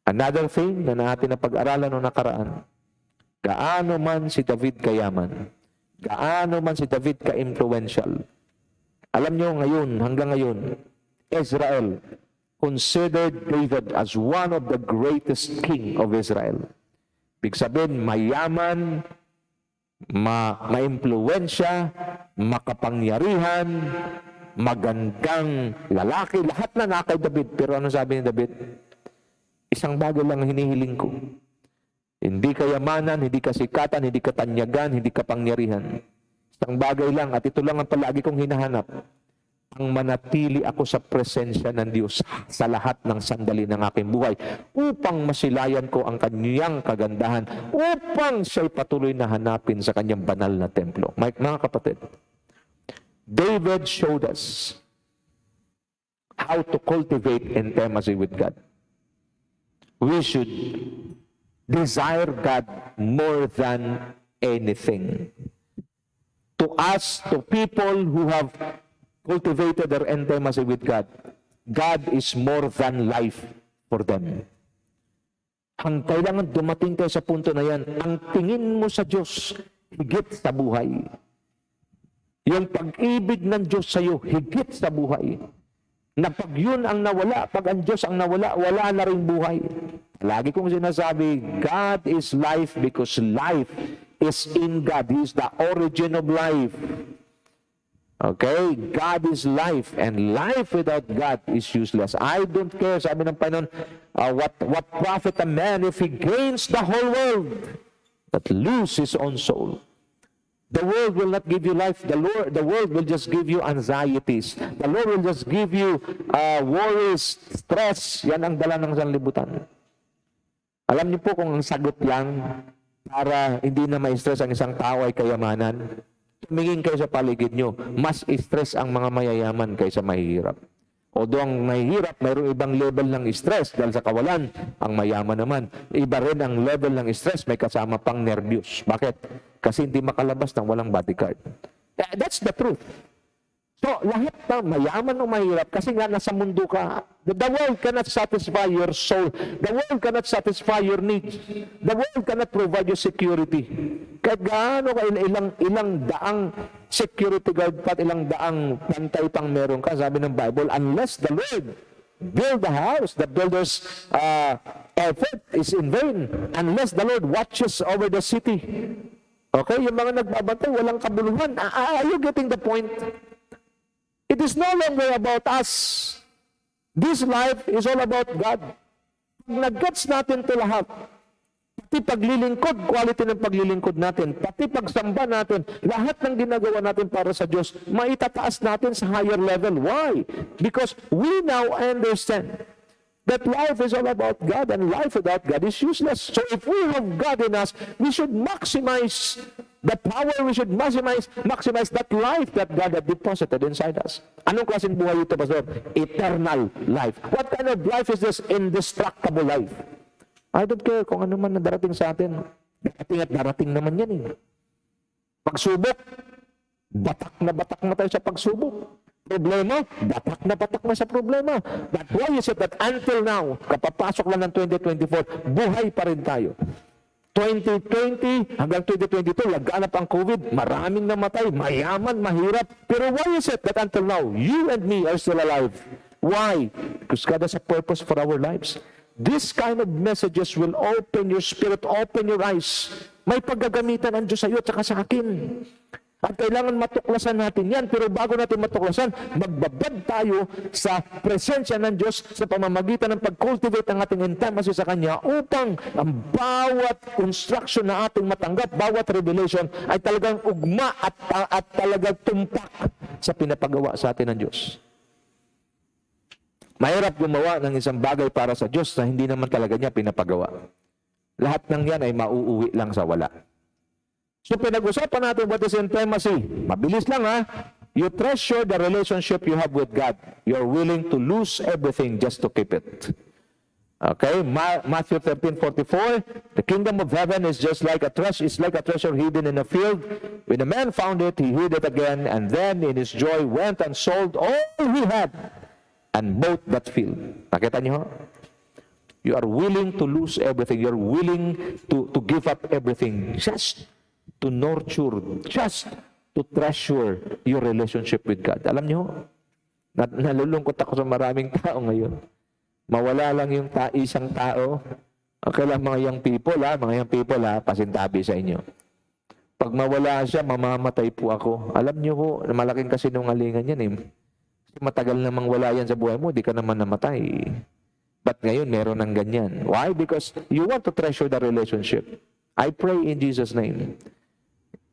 Another thing na natin na pag-aralan noong nakaraan, gaano man si David kayaman, gaano man si David ka-influential, alam nyo ngayon, hanggang ngayon, Israel considered David as one of the greatest king of Israel. Ibig sabihin, mayaman, ma-impluensya, makapangyarihan, magandang lalaki, lahat na kay David. Pero ano sabi ni David? Isang bagay lang ang hinihiling ko. Hindi kayamanan, hindi kasikatan, hindi katanyagan, hindi kapangyarihan. Isang bagay lang, at ito lang ang palagi kong hinahanap. Ang manatili ako sa presensya ng Diyos sa lahat ng sandali ng aking buhay upang masilayan ko ang kanyang kagandahan, upang siya'y patuloy na hanapin sa kanyang banal na templo. Mga kapatid, David showed us how to cultivate intimacy with God. We should desire God more than anything. To us, to people who have cultivated their intimacy with God, God is more than life for them. Ang kailangan dumating tayo sa punto na yan, ang tingin mo sa Diyos, higit sa buhay. Yung pag-ibig ng Diyos sa iyo, higit sa buhay. Na pag yun ang nawala, pag ang Diyos ang nawala, wala na rin buhay. Lagi kong sinasabi, God is life because life is in God. He is the origin of life. Okay? God is life, and life without God is useless. I don't care, sabi ng Panginoon, what profit a man if he gains the whole world but lose his own soul? The world will not give you life. The world will just give you anxieties. The Lord will just give you worries, stress. Yan ang dala ng sanlibutan. Alam niyo po kung ang sagot yan para hindi na ma-stress ang isang tao ay kayamanan, tumingin kayo sa paligid nyo, mas stress ang mga mayayaman kaysa mahihirap. Although ang mahihirap, mayroong ibang level ng stress dahil sa kawalan. Ang mayaman naman, iba rin ang level ng stress, may kasama pang nervyos. Bakit? Kasi hindi makalabas ng walang bodyguard. That's the truth. So, lahat na mayaman o mahirap, kasi nga nasa mundo ka. The world cannot satisfy your soul. The world cannot satisfy your needs. The world cannot provide you security. Kahit gaano ka, ilang daang security guard pat, ilang daang pantay pang meron ka, sabi ng Bible, unless the Lord build the house, the builder's effort is in vain. Unless the Lord watches over the city. Okay, yung mga nagbabantay, walang kabuluhan. Are you getting the point? It is no longer about us. This life is all about God. Pag nag-gets natin ito lahat, pati paglilingkod, quality ng paglilingkod natin, pati pagsamba natin, lahat ng ginagawa natin para sa Diyos, maitataas natin sa higher level. Why? Because we now understand that life is all about God, and life without God is useless. So if we have God in us, we should maximize the power, we should maximize that life that God has deposited inside us. Anong klaseng buhay ito, Pastor? Eternal life. What kind of life is this? Indestructible life. I don't care kung ano man na darating sa atin. Darating at darating naman yan eh. Pagsubok, batak na tayo sa pagsubok. Problema, batak na sa problema. But why is it that until now, kapapasok lang ng 2024, buhay pa rin tayo? 2020 hanggang 2022, laganap ang COVID, maraming namatay, mayaman, mahirap. Pero why is it that until now, you and me are still alive? Why? Because God has a purpose for our lives. This kind of messages will open your spirit, open your eyes. May paggagamitan ang Diyos sa iyo at saka sa akin. At kailangan matuklasan natin yan. Pero bago natin matuklasan, magbabad tayo sa presensya ng Diyos sa pamamagitan ng pag-cultivate ng ating intimacy sa Kanya upang ang bawat instruction na ating matanggap, bawat revelation ay talagang ugma at talagang tumpak sa pinapagawa sa atin ng Diyos. Mahirap gumawa ng isang bagay para sa Diyos na hindi naman talaga niya pinapagawa. Lahat ng yan ay mauuwi lang sa wala. So pinag-usapan natin what is intimacy. Mabilis lang ha. You treasure the relationship you have with God. You're willing to lose everything just to keep it. Okay, Matthew 13:44. The kingdom of heaven is just like a treasure hidden in a field. When a man found it, he hid it again, and then in his joy went and sold all he had and bought that field. Nakita niyo? You are willing to lose everything. You're willing to give up everything just to nurture, just to treasure your relationship with God. Alam niyo, nalulungkot ako sa maraming tao ngayon. Mawala lang yung isang tao. Okay lang mga young people pasintabi sa inyo. Pag mawala siya, mamamatay po ako. Alam niyo po, malaking kasinungalingan yan eh. Kasi matagal namang wala yan sa buhay mo, di ka naman namatay. But ngayon, meron ng ganyan. Why? Because you want to treasure the relationship. I pray in Jesus' name.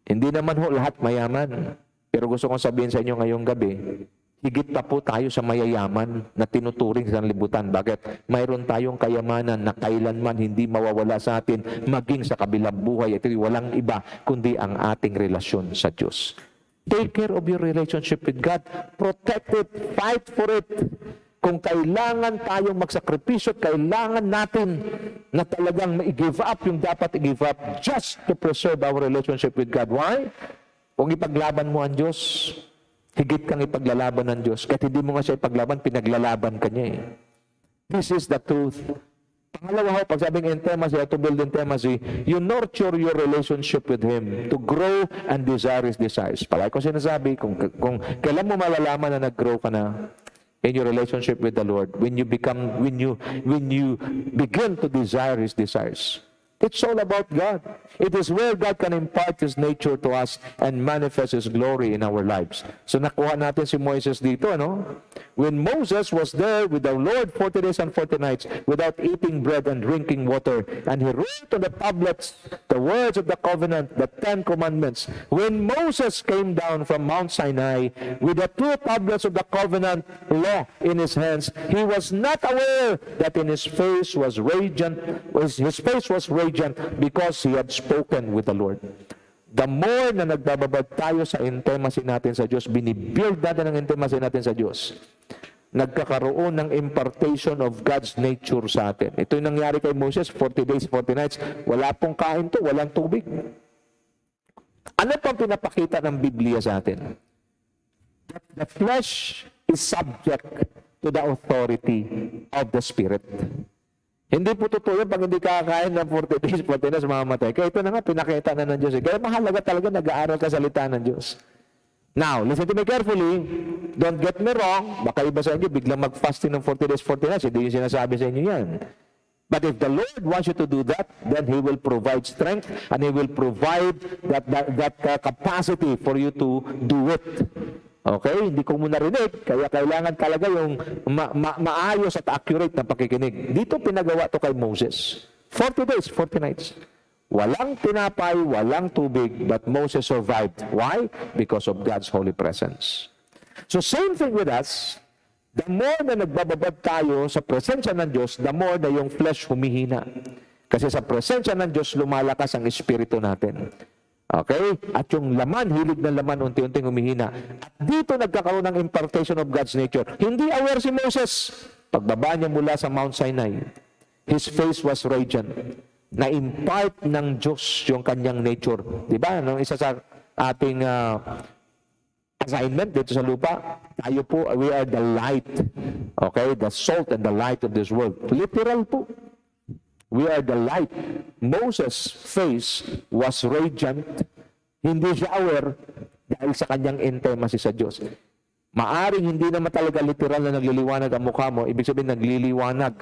Hindi naman ho lahat mayaman. Pero gusto kong sabihin sa inyo ngayong gabi, higit pa po tayo sa mayayaman na tinuturing sa libutan. Bakit? Mayroon tayong kayamanan na kailanman hindi mawawala sa atin, maging sa kabilang buhay. Ito walang iba kundi ang ating relasyon sa Diyos. Take care of your relationship with God. Protect it. Fight for it. Kung kailangan tayong magsakripisyo, kailangan natin na talagang i-give up yung dapat i-give up just to preserve our relationship with God. Why? Kung ipaglaban mo ang Diyos, higit kang ipaglalaban ng Diyos. Kahit hindi mo nga siya ipaglaban, pinaglalaban ka niya eh. This is the truth. Pangalawa ho, pag sabing intimacy, to build intimacy, you nurture your relationship with Him to grow and desire His desires. Palagi ko sinasabi, kung kailan mo malalaman na nag-grow ka na in your relationship with the Lord, when you begin to desire His desires. It's all about God. It is where God can impart His nature to us and manifest His glory in our lives. So nakuha natin si Moises dito, ano? When Moses was there with the Lord 40 days and 40 nights without eating bread and drinking water, and he wrote on the tablets the words of the covenant, the 10 commandments. When Moses came down from Mount Sinai with the 2 tablets of the covenant law in his hands, he was not aware that in his face was radiant because he had spoken with the Lord. The more na nagbababad tayo sa intimacy natin sa Diyos, binibuild natin ang intimacy natin sa Diyos, nagkakaroon ng impartation of God's nature sa atin. Ito yung nangyari kay Moses, 40 days, 40 nights. Wala pong kain to, walang tubig. Ano pang pinapakita ng Biblia sa atin? That the flesh is subject to the authority of the Spirit. Hindi po totoo yun pag hindi kakain ng 40 days, 40 nights, mamamatay. Kaya ito na nga, pinakita na ng Diyos. Kaya mahalaga talaga nag-aaral ka salita ng Diyos. Now, listen to me carefully. Don't get me wrong. Baka iba sa inyo, biglang mag-fasting ng 40 days, 40 nights. Hindi yung sinasabi sa inyo yan. But if the Lord wants you to do that, then He will provide strength and He will provide that capacity for you to do it. Okay? Hindi ko muna rinig. Kaya kailangan talaga yung maayos at accurate na pakikinig. Dito pinagawa to kay Moses. 40 days, 40 nights. Walang tinapay, walang tubig, but Moses survived. Why? Because of God's holy presence. So same thing with us. The more na nagbababad tayo sa presensya ng Diyos, the more na yung flesh humihina. Kasi sa presensya ng Diyos, lumalakas ang espiritu natin. Okay? At yung laman, hilig ng laman, unti-unting humihina. At dito nagkakaroon ng impartation of God's nature. Hindi aware si Moses. Pagbaba niya mula sa Mount Sinai, his face was radiant. Na-impart ng Diyos yung kanyang nature. Diba? No? Isa sa ating assignment dito sa lupa, tayo po, we are the light. Okay? The salt and the light of this world. Literal po. We are the light. Moses' face was radiant. Hindi siya aware dahil sa kanyang intimacy sa Diyos. Maaring hindi naman talaga literal na nagliliwanag ang mukha mo. Ibig sabihin, nagliliwanag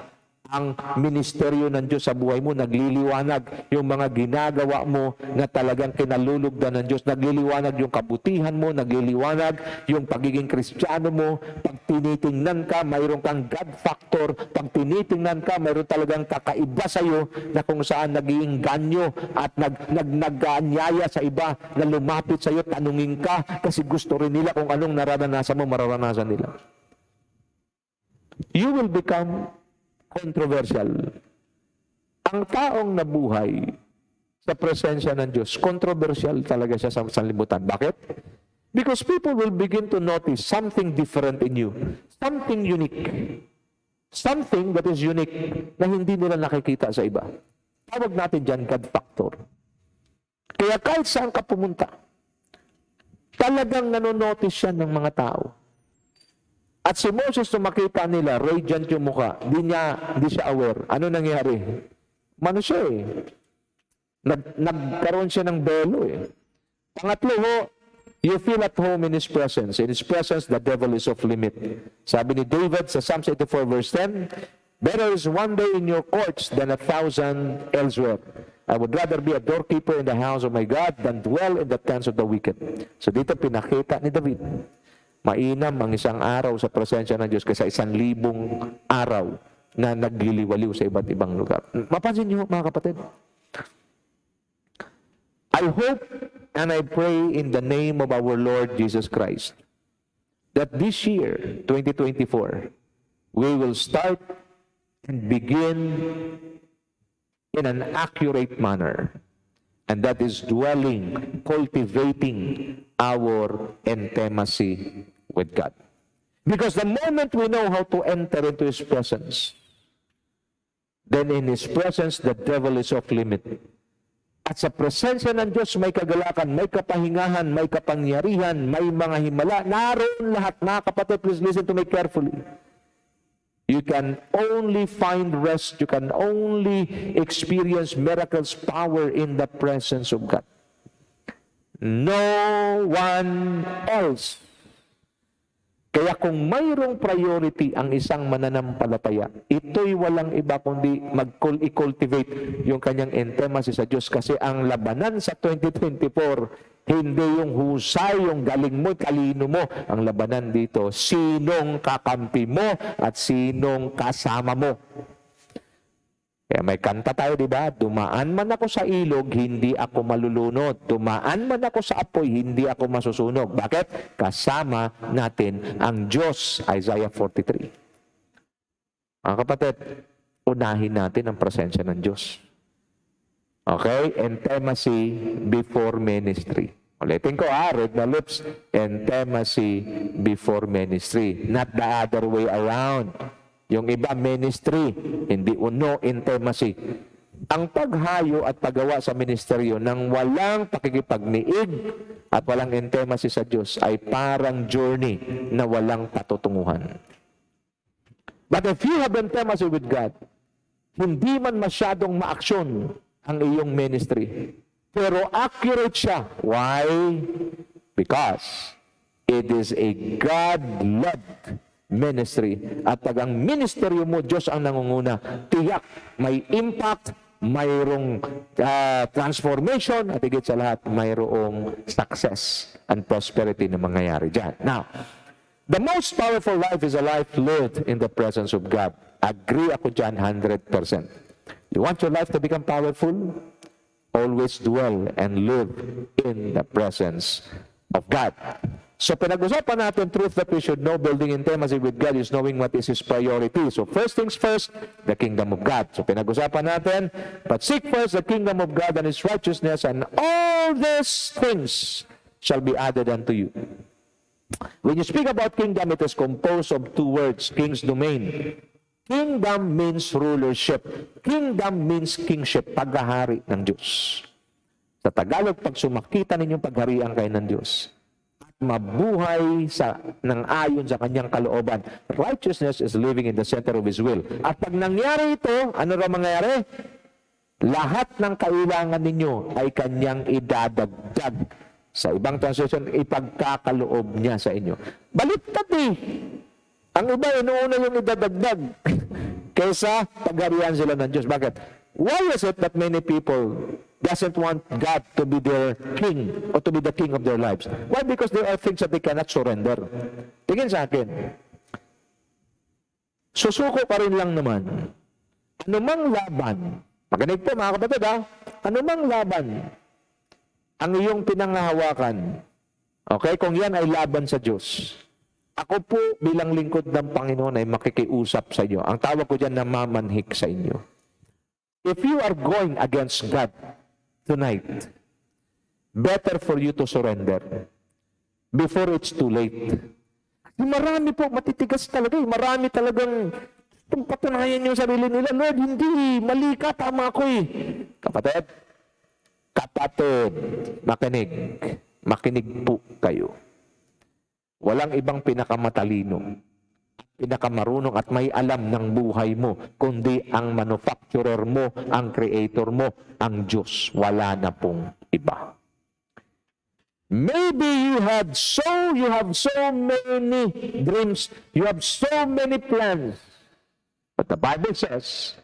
ang ministeryo ng Diyos sa buhay mo, nagliliwanag yung mga ginagawa mo na talagang kinalulugdan ng Diyos, nagliliwanag yung kabutihan mo, nagliliwanag yung pagiging Kristiyano mo. Pag tinitingnan ka, mayroon kang God factor. Pag tinitingnan ka, mayroon talagang kakaiba sa'yo na kung saan nag-iinganyo at nag-anyaya sa iba na lumapit sa'yo, tanungin ka kasi gusto rin nila kung anong nararanasan mo, mararanasan nila. You will become controversial. Ang taong nabuhay sa presensya ng Diyos, controversial talaga siya sa sanlibutan. Bakit? Because people will begin to notice something different in you. Something unique. Something that is unique na hindi nila nakikita sa iba. Tawag natin dyan God factor. Kaya kahit saan ka pumunta, talagang nanonotice siya ng mga tao. At si Moses, nung makita nila, radiant yung mukha, hindi siya aware. Ano nangyari? Mano siya eh. Nagkaroon siya ng belo eh. Pangatlo ho, you feel at home in His presence. In His presence, the devil is off limit. Sabi ni David sa Psalm 84 verse 10, better is one day in your courts than 1,000 elsewhere. I would rather be a doorkeeper in the house of my God than dwell in the tents of the wicked. So dito pinakita ni David, mainam ang isang araw sa presensya ng Diyos kaysa 1,000 araw na nagliliwaliw sa iba't ibang lugar. Mapansin niyo mga kapatid, I hope and I pray in the name of our Lord Jesus Christ that this year, 2024, we will start and begin in an accurate manner. And that is dwelling, cultivating our intimacy with God. Because the moment we know how to enter into His presence, then in His presence, the devil is off limit. At sa presensya ng Diyos, may kagalakan, may kapahingahan, may kapangyarihan, may mga himala. Naroon lahat. Mga kapatid, please listen to me carefully. You can only find rest, you can only experience miracles, power in the presence of God. No one else. Kaya kung mayroong priority ang isang mananampalataya, ito'y walang iba kundi i-cultivate yung kanyang intimacy sa Diyos. Kasi ang labanan sa 2024, hindi yung husay, yung galing mo, talino mo. Ang labanan dito, sinong kakampi mo at sinong kasama mo. Kaya may kanta tayo, di ba? Dumaan man ako sa ilog, hindi ako malulunod. Dumaan man ako sa apoy, hindi ako masusunog. Bakit? Kasama natin ang Diyos. Isaiah 43. Mga kapatid, unahin natin ang presensya ng Diyos. Okay? Intimacy before ministry. Ulitin ko read the lips. Intimacy before ministry. Not the other way around. Yung iba ministry, hindi uno intimacy. Ang paghayo at paggawa sa ministeryo ng walang pakikipagniig at walang intimacy sa Diyos ay parang journey na walang patutunguhan. But if you have intimacy with God, hindi man masyadong maaksyon ang iyong ministry. Pero accurate siya. Why? Because it is a God-led ministry. At pag ang ministeryo mo, Diyos ang nangunguna, tiyak, may impact, mayroong transformation, at higit sa lahat, mayroong success and prosperity na mangyayari dyan. Now, the most powerful life is a life lived in the presence of God. Agree ako dyan 100%. You want your life to become powerful? Always dwell and live in the presence of God. So pinag-usapan natin truth that we should know. Building intimacy with God is knowing what is His priority. So first things first, the kingdom of God. So pinag-usapan natin, but seek first the kingdom of God and His righteousness, and all these things shall be added unto you. When you speak about kingdom, it is composed of two words, king's domain. Kingdom means rulership. Kingdom means kingship, paghahari ng Diyos. Sa Tagalog, pag sumakita ninyong pagharian kayo ng Diyos, mabuhay ng ayon sa kanyang kalooban. Righteousness is living in the center of His will. At pag nangyari ito, ano raw mangyayari? Lahat ng kailangan ninyo ay kanyang idadagdag. Sa ibang translation, ipagkakaloob niya sa inyo. Baliktad eh. Ang iba, inuuna yung idadagdag. kaysa pagharian sila ng Diyos. Bakit? Why is it that many people doesn't want God to be their king or to be the king of their lives? Why? Because there are things that they cannot surrender. Tingin sa akin. Susuko pa rin lang naman. Anumang laban, makinig po mga kapatid ha, anumang laban ang iyong pinangahawakan, okay, kung yan ay laban sa Diyos, ako po bilang lingkod ng Panginoon ay makikiusap sa inyo. Ang tawag ko dyan na mamanhik sa inyo. If you are going against God tonight, better for you to surrender before it's too late. Marami po, matitigas talaga eh. Marami talagang patunayan yung sarili nila. Lord, hindi. Mali ka. Tama ako eh. Kapatid, makinig. Makinig po kayo. Walang ibang pinakamatalino, pinakamarunong at may alam ng buhay mo, kundi ang manufacturer mo, ang creator mo, ang Diyos. Wala na pong iba. Maybe you have so many dreams, you have so many plans. But the Bible says,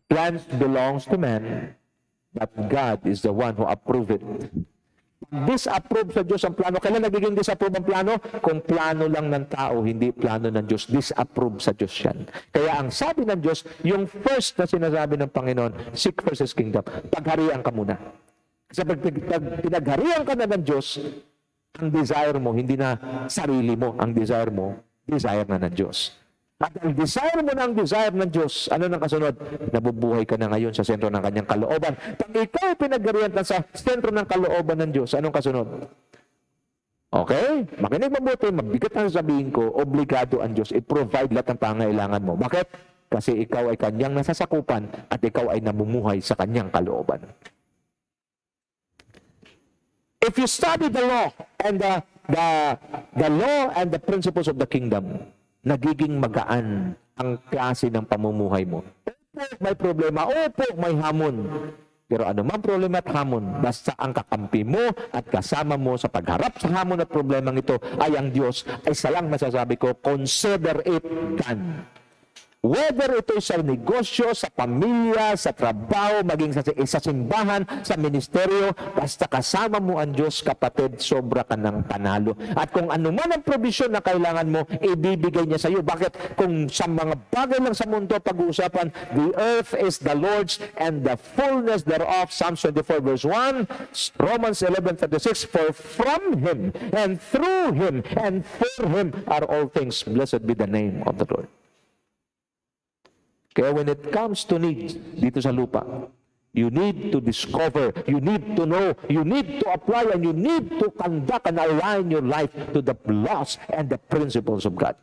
plans belongs to man, but God is the one who approve it. Disapprove sa Diyos ang plano. Kailan nagiging disapprove ang plano? Kung plano lang ng tao, hindi plano ng Diyos. Disapprove sa Diyos yan. Kaya ang sabi ng Diyos, yung first na sinasabi ng Panginoon, seek first His kingdom. Pagharian ka muna. Kasi pag pinagharian ka na ng Diyos, ang desire mo, hindi na sarili mo. Ang desire mo, desire na ng Diyos. At ang desire mo na ang desire ng Diyos, ano nang kasunod? Nabubuhay ka na ngayon sa sentro ng kanyang kalooban. Pag ikaw pinagharian sa sentro ng kalooban ng Diyos, anong kasunod? Okay? Makinig mabuti, mabigat ang sabihin ko, obligado ang Diyos i-provide lahat ng pangailangan mo. Bakit? Kasi ikaw ay kanyang nasasakupan at ikaw ay namumuhay sa kanyang kalooban. If you study the law and the law and the principles of the kingdom, nagiging magaan ang klase ng pamumuhay mo. Opo, may problema. Opo, may hamon. Pero ano man problema at hamon, basta ang kakampi mo at kasama mo sa pagharap sa hamon at problemang ito ay ang Diyos, ay salang masasabi ko, consider it done. Whether ito sa negosyo, sa pamilya, sa trabaho, maging sa simbahan, sa ministeryo, basta kasama mo ang Diyos, kapatid, sobra ka ng panalo. At kung ano man ang provision na kailangan mo, ibibigay niya sa iyo. Bakit? Kung sa mga bagay lang sa mundo pag-uusapan, the earth is the Lord's and the fullness thereof, Psalms 24 verse 1, Romans 11:36, for from Him and through Him and for Him are all things. Blessed be the name of the Lord. Kaya when it comes to needs dito sa lupa, you need to discover, you need to know, you need to apply, and you need to conduct and align your life to the laws and the principles of God.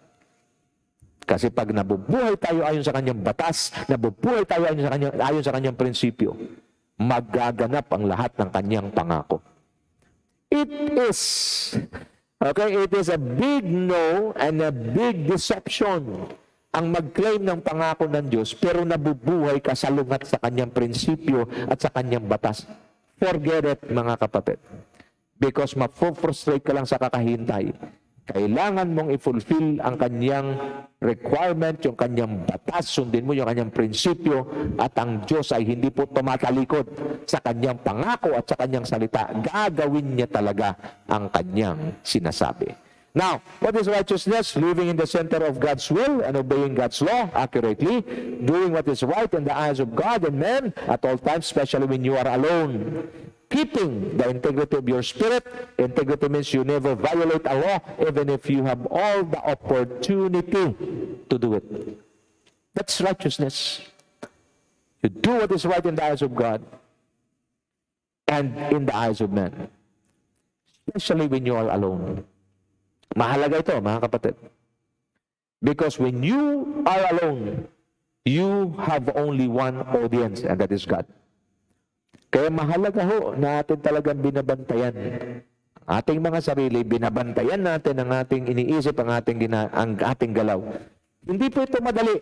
Kasi pag nabubuhay tayo ayon sa kanyang batas, nabubuhay tayo ayon sa kanyang prinsipyo, magaganap ang lahat ng kanyang pangako. It is a big no and a big deception ang mag-claim ng pangako ng Diyos, pero nabubuhay ka salungat sa kanyang prinsipyo at sa kanyang batas. Forget it, mga kapatid. Because mapofrustrate ka lang sa kakahintay. Kailangan mong i-fulfill ang kanyang requirement, yung kanyang batas, sundin mo yung kanyang prinsipyo, at ang Diyos ay hindi po tumatalikod sa kanyang pangako at sa kanyang salita. Gagawin niya talaga ang kanyang sinasabi. Now, what is righteousness? Living in the center of God's will and obeying God's law accurately, doing what is right in the eyes of God and men at all times, especially when you are alone. Keeping the integrity of your spirit. Integrity means you never violate a law, even if you have all the opportunity to do it. That's righteousness. You do what is right in the eyes of God and in the eyes of men, especially when you are alone. Mahalaga ito, mga kapatid. Because when you are alone, you have only one audience, and that is God. Kaya mahalaga ho na atin talagang binabantayan ang ating mga sarili, binabantayan natin ang ating iniisip, ang ating galaw. Hindi po ito madali.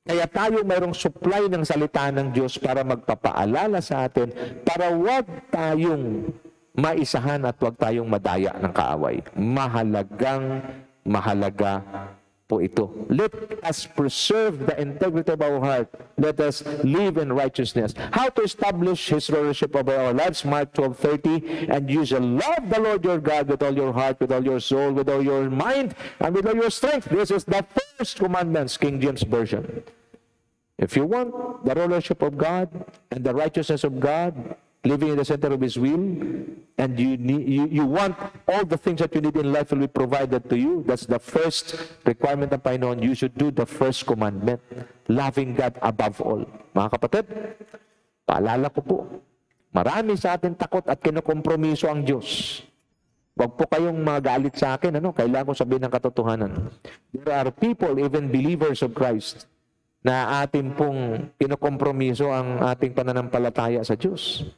Kaya tayo mayroong supply ng salita ng Diyos para magpapaalala sa atin, para wag tayong maisahan at wag tayong madaya ng kaaway. Mahalaga po ito. Let us preserve the integrity of our heart. Let us live in righteousness. How to establish His rulership over our lives? Mark 12:30, and you shall love the Lord your God with all your heart, with all your soul, with all your mind, and with all your strength. This is the first commandment, King James Version. If you want the rulership of God and the righteousness of God, living in the center of His will, and you want all the things that you need in life will be provided to you, that's the first requirement ng Panginoon. You should do the first commandment, loving God above all. Mga kapatid, paalala ko po, marami sa atin takot at kinokompromiso ang Diyos. Huwag po kayong magalit sa akin, kailangan ko sabihin ng katotohanan. There are people, even believers of Christ, na atin pong kinokompromiso ang ating pananampalataya sa Diyos.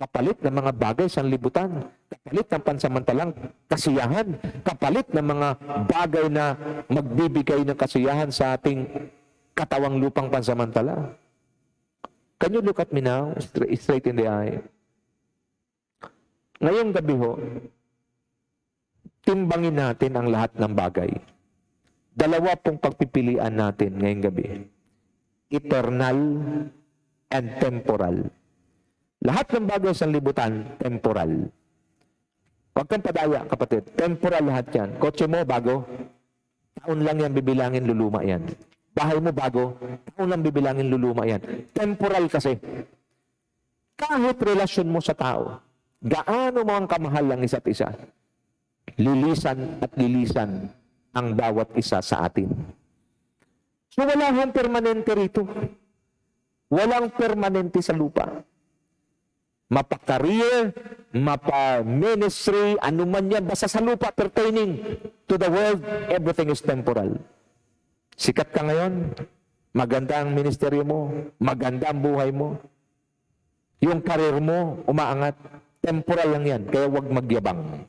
Kapalit ng mga bagay sa libutan, kapalit ng pansamantalang kasiyahan, kapalit ng mga bagay na magbibigay ng kasiyahan sa ating katawang lupang pansamantala. Can you look at me now, straight in the eye? Ngayong gabi ho, timbangin natin ang lahat ng bagay. Dalawa pong pagpipilian natin ngayong gabi. Eternal and temporal. Lahat ng bagay sa libutan, temporal. Huwag kang padaya, kapatid. Temporal lahat yan. Kotse mo, bago. Taon lang yan, bibilangin, luluma yan. Bahay mo, bago. Taon lang, bibilangin, luluma yan. Temporal kasi. Kahit relasyon mo sa tao, gaano mo ang kamahal ang isa't isa, lilisan at lilisan ang bawat isa sa atin. So wala hong permanente rito. Walang permanente sa lupa. Mapa-career, mapa-ministry, anuman yan, basta sa lupa pertaining to the world, everything is temporal. Sikat ka ngayon, maganda ang ministeryo mo, maganda ang buhay mo, yung career mo, umaangat, temporal lang yan, kaya huwag magyabang.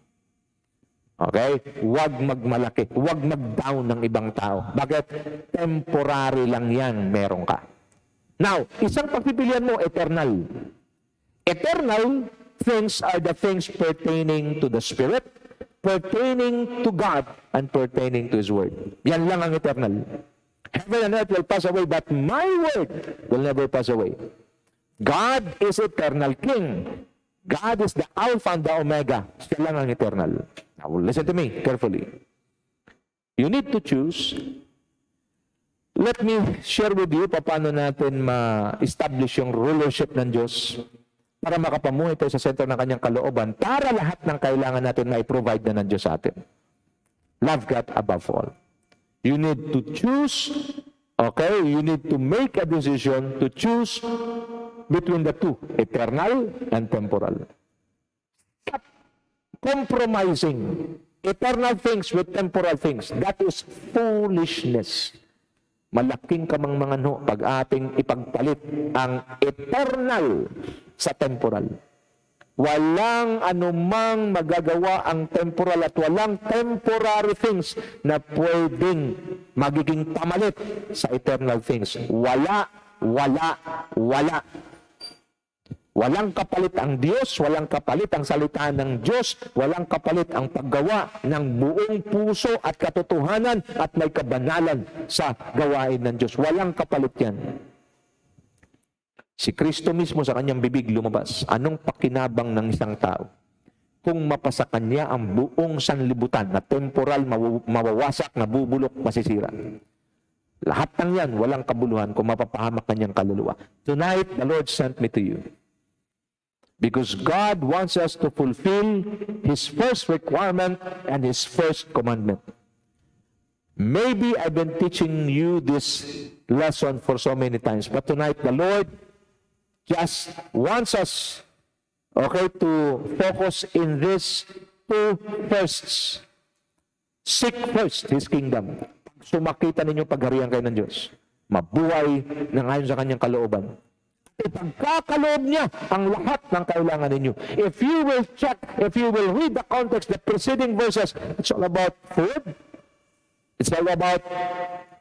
Okay? Huwag magmalaki, huwag mag-down ng ibang tao. Bakit? Temporary lang yan, meron ka. Now, isang pagpipilian mo, eternal. Eternal things are the things pertaining to the Spirit, pertaining to God, and pertaining to His Word. Yan lang ang eternal. Heaven and earth will pass away, but my Word will never pass away. God is eternal King. God is the Alpha and the Omega. Siya lang ang eternal. Now, listen to me carefully. You need to choose. Let me share with you paano natin ma-establish yung rulership ng Diyos para makapamuhay tayo sa sentro ng kanyang kalooban para lahat ng kailangan natin ma-provide na ng Diyos sa atin. Love God above all. You need to choose, okay? You need to make a decision to choose between the two, eternal and temporal. Stop compromising eternal things with temporal things. That is foolishness. Malaking kamangmangano pag ating ipagpalit ang eternal sa temporal. Walang anumang magagawa ang temporal at walang temporary things na pwedeng magiging pamalit sa eternal things. Wala, wala, wala. Walang kapalit ang Diyos, walang kapalit ang salita ng Diyos, walang kapalit ang paggawa ng buong puso at katotohanan at may kabanalan sa gawain ng Diyos. Walang kapalit yan. Si Kristo mismo sa kanyang bibig lumabas. Anong pakinabang ng isang tao kung mapasa kanya ang buong sanlibutan na temporal, mawawasak, nabubulok, masisira? Lahat ng yan, walang kabuluhan kung mapapahamak kanyang kaluluwa. Tonight, the Lord sent me to you. Because God wants us to fulfill His first requirement and His first commandment. Maybe I've been teaching you this lesson for so many times, but tonight the Lord just wants us, okay, to focus in these two firsts. Seek first His kingdom. Sumakita ninyo pagharian kayo ng Diyos. Mabuhay na ngayon sa kanyang kalooban. Ipagkakaloob niya ang lahat ng kailangan ninyo. If you will check, if you will read the context, the preceding verses, it's all about food, it's all about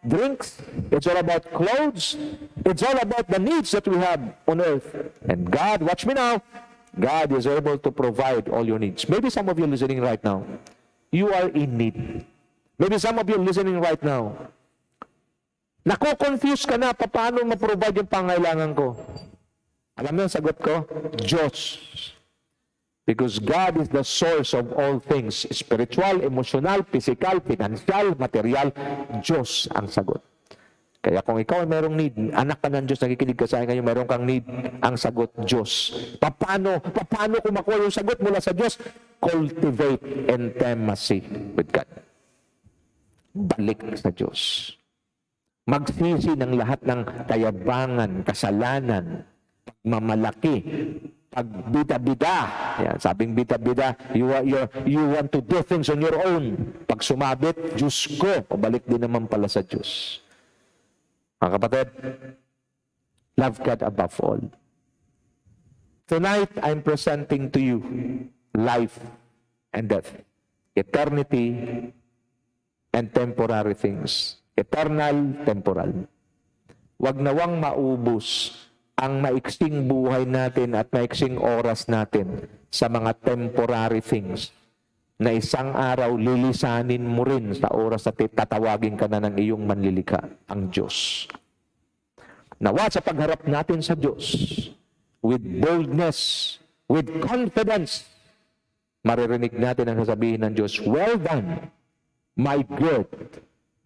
drinks, it's all about clothes, it's all about the needs that we have on earth. And God, watch me now, God is able to provide all your needs. Maybe some of you listening right now, you are in need. Maybe some of you listening right now, nako-confuse ka na, paano ma-provide yung pangailangan ko? Alam mo yung sagot ko? Diyos. Because God is the source of all things. Spiritual, emotional, physical, financial, material. Diyos ang sagot. Kaya kung ikaw ay mayroong need, anak ka ng Diyos, nakikinig ka sa akin ngayon, mayroong kang need, ang sagot, Diyos. Paano ko makuha yung sagot mula sa Diyos? Cultivate intimacy with God. Balik sa Diyos. Magsisi ng lahat ng kayabangan, kasalanan, pagmamalaki, pagbida-bida. Yan, sabing bida-bida, you want to do things on your own. Pag sumabit, Diyos ko, pabalik din naman pala sa Diyos. Mga kapatid, love God above all. Tonight, I'm presenting to you life and death, eternity and temporary things. Eternal, temporal. Wag nawang maubos ang maiksing buhay natin at maiksing oras natin sa mga temporary things na isang araw lilisanin mo rin sa oras at tatawagin ka na ng iyong manlilika, ang Diyos. Nawa sa pagharap natin sa Diyos, with boldness, with confidence, maririnig natin ang sasabihin ng Diyos, "Well done, my good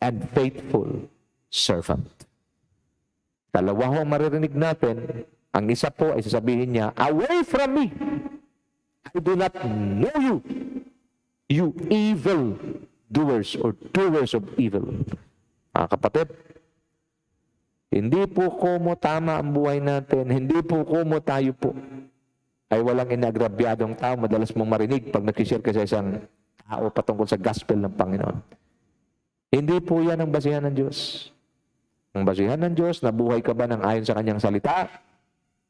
and faithful servant." Dalawa ho ang maririnig natin. Ang isa po ay sasabihin niya, "Away from me, I do not know you, you evil doers or doers of evil." Mga kapatid, hindi po kumo tama ang buhay natin, hindi po kumo tayo po ay walang inagrabyadong tao. Madalas mong marinig pag nakishare ka sa isang tao patungkol sa gospel ng Panginoon. Hindi po yan ang basihan ng Diyos. Ang basihan ng Diyos, nabuhay ka ba ng ayon sa kanyang salita?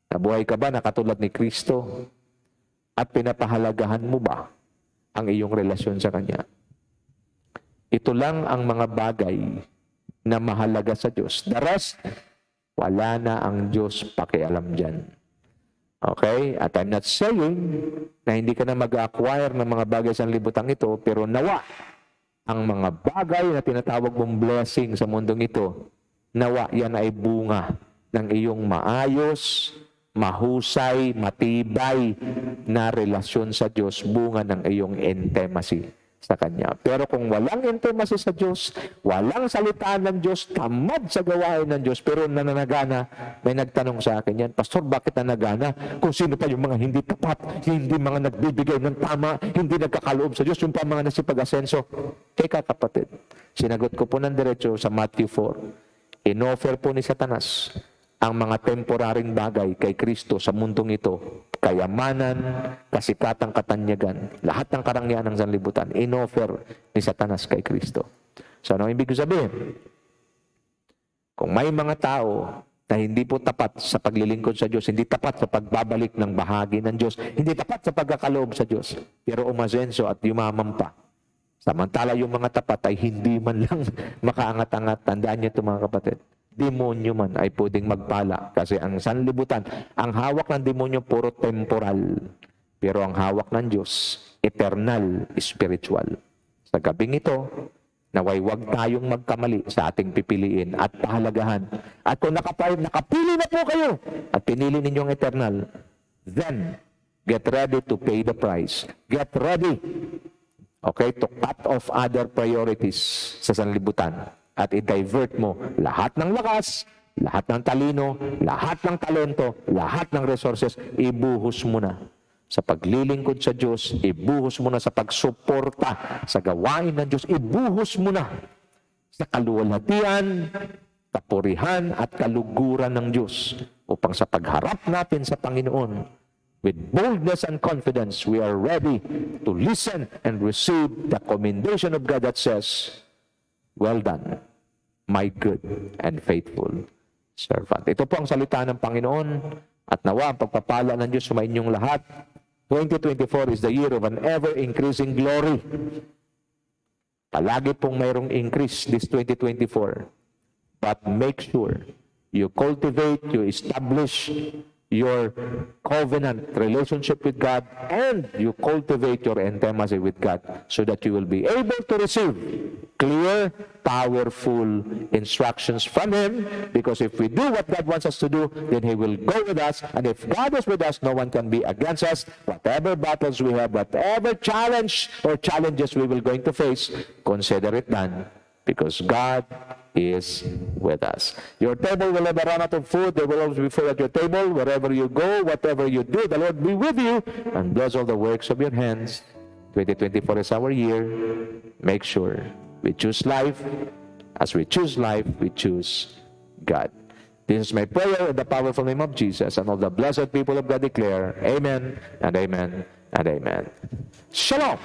Nabuhay ka ba na katulad ni Kristo? At pinapahalagahan mo ba ang iyong relasyon sa Kanya? Ito lang ang mga bagay na mahalaga sa Diyos. The rest, wala na ang Diyos pakialam dyan. Okay? At I'm not saying na hindi ka na mag-acquire ng mga bagay sa libutan ito, pero nawa ang mga bagay na tinatawag mong blessing sa mundong ito, nawa yan ay bunga ng iyong maayos, mahusay, matibay na relasyon sa Diyos, bunga ng iyong intimacy sa Kanya. Pero kung walang intimacy sa Diyos, walang salita ng Diyos, tamad sa gawain ng Diyos, pero nananagana, may nagtanong sa akin yan, "Pastor, bakit nanagana? Kung sino pa yung mga hindi tapat, hindi mga nagbibigay ng tama, hindi nagkakaloob sa Diyos, yung pa mga nasipag-asenso." Teka kapatid, sinagot ko po ng diretso sa Matthew 4. Inoffer po ni Satanas ang mga temporaring bagay kay Kristo sa mundong ito. Kayamanan, kasikatang katanyagan, lahat ng karangyaan ng sanlibutan, inoffer ni Satanas kay Kristo. So ano ibig sabihin? Kung may mga tao na hindi po tapat sa paglilingkod sa Diyos, hindi tapat sa pagbabalik ng bahagi ng Diyos, hindi tapat sa pagkakaloob sa Diyos, pero umasenso at yumaman pa. Samantala yung mga tapat ay hindi man lang makaangat-angat. Tandaan niyo ito mga kapatid. Demonyo man ay pwedeng magpala kasi ang sanlibutan, ang hawak ng demonyo puro temporal, pero ang hawak ng Diyos eternal, spiritual. Sa gabing ito, naway wag tayong magkamali sa ating pipiliin at pahalagahan. At kung nakapili na po kayo at pinili ninyong eternal, then get ready to pay the price. Get ready, okay, to cut off other priorities sa sanlibutan. At i-divert mo lahat ng lakas, lahat ng talino, lahat ng talento, lahat ng resources, ibuhos mo na sa paglilingkod sa Diyos, ibuhos mo na sa pagsuporta sa gawain ng Diyos, ibuhos mo na sa kaluwalhatian, kapurihan at kaluguran ng Diyos upang sa pagharap natin sa Panginoon, with boldness and confidence, we are ready to listen and receive the commendation of God that says, "Well done, my good and faithful servant." Ito po ang salita ng Panginoon at nawa ang pagpapala ng Diyos sa inyong lahat. 2024 is the year of an ever-increasing glory. Palagi pong mayroong increase this 2024. But make sure you cultivate, you establish your covenant relationship with God, and you cultivate your intimacy with God so that you will be able to receive clear, powerful instructions from Him. Because if we do what God wants us to do, then He will go with us. And if God is with us, no one can be against us. Whatever battles we have, whatever challenge or challenges we will going to face, consider it done. Because God is with us. Your table will never run out of food. There will always be food at your table. Wherever you go, whatever you do, the Lord be with you and bless all the works of your hands. 2024 is our year. Make sure we choose life. As we choose life, we choose God. This is my prayer in the powerful name of Jesus, and all the blessed people of God declare, Amen and Amen and Amen. Shalom.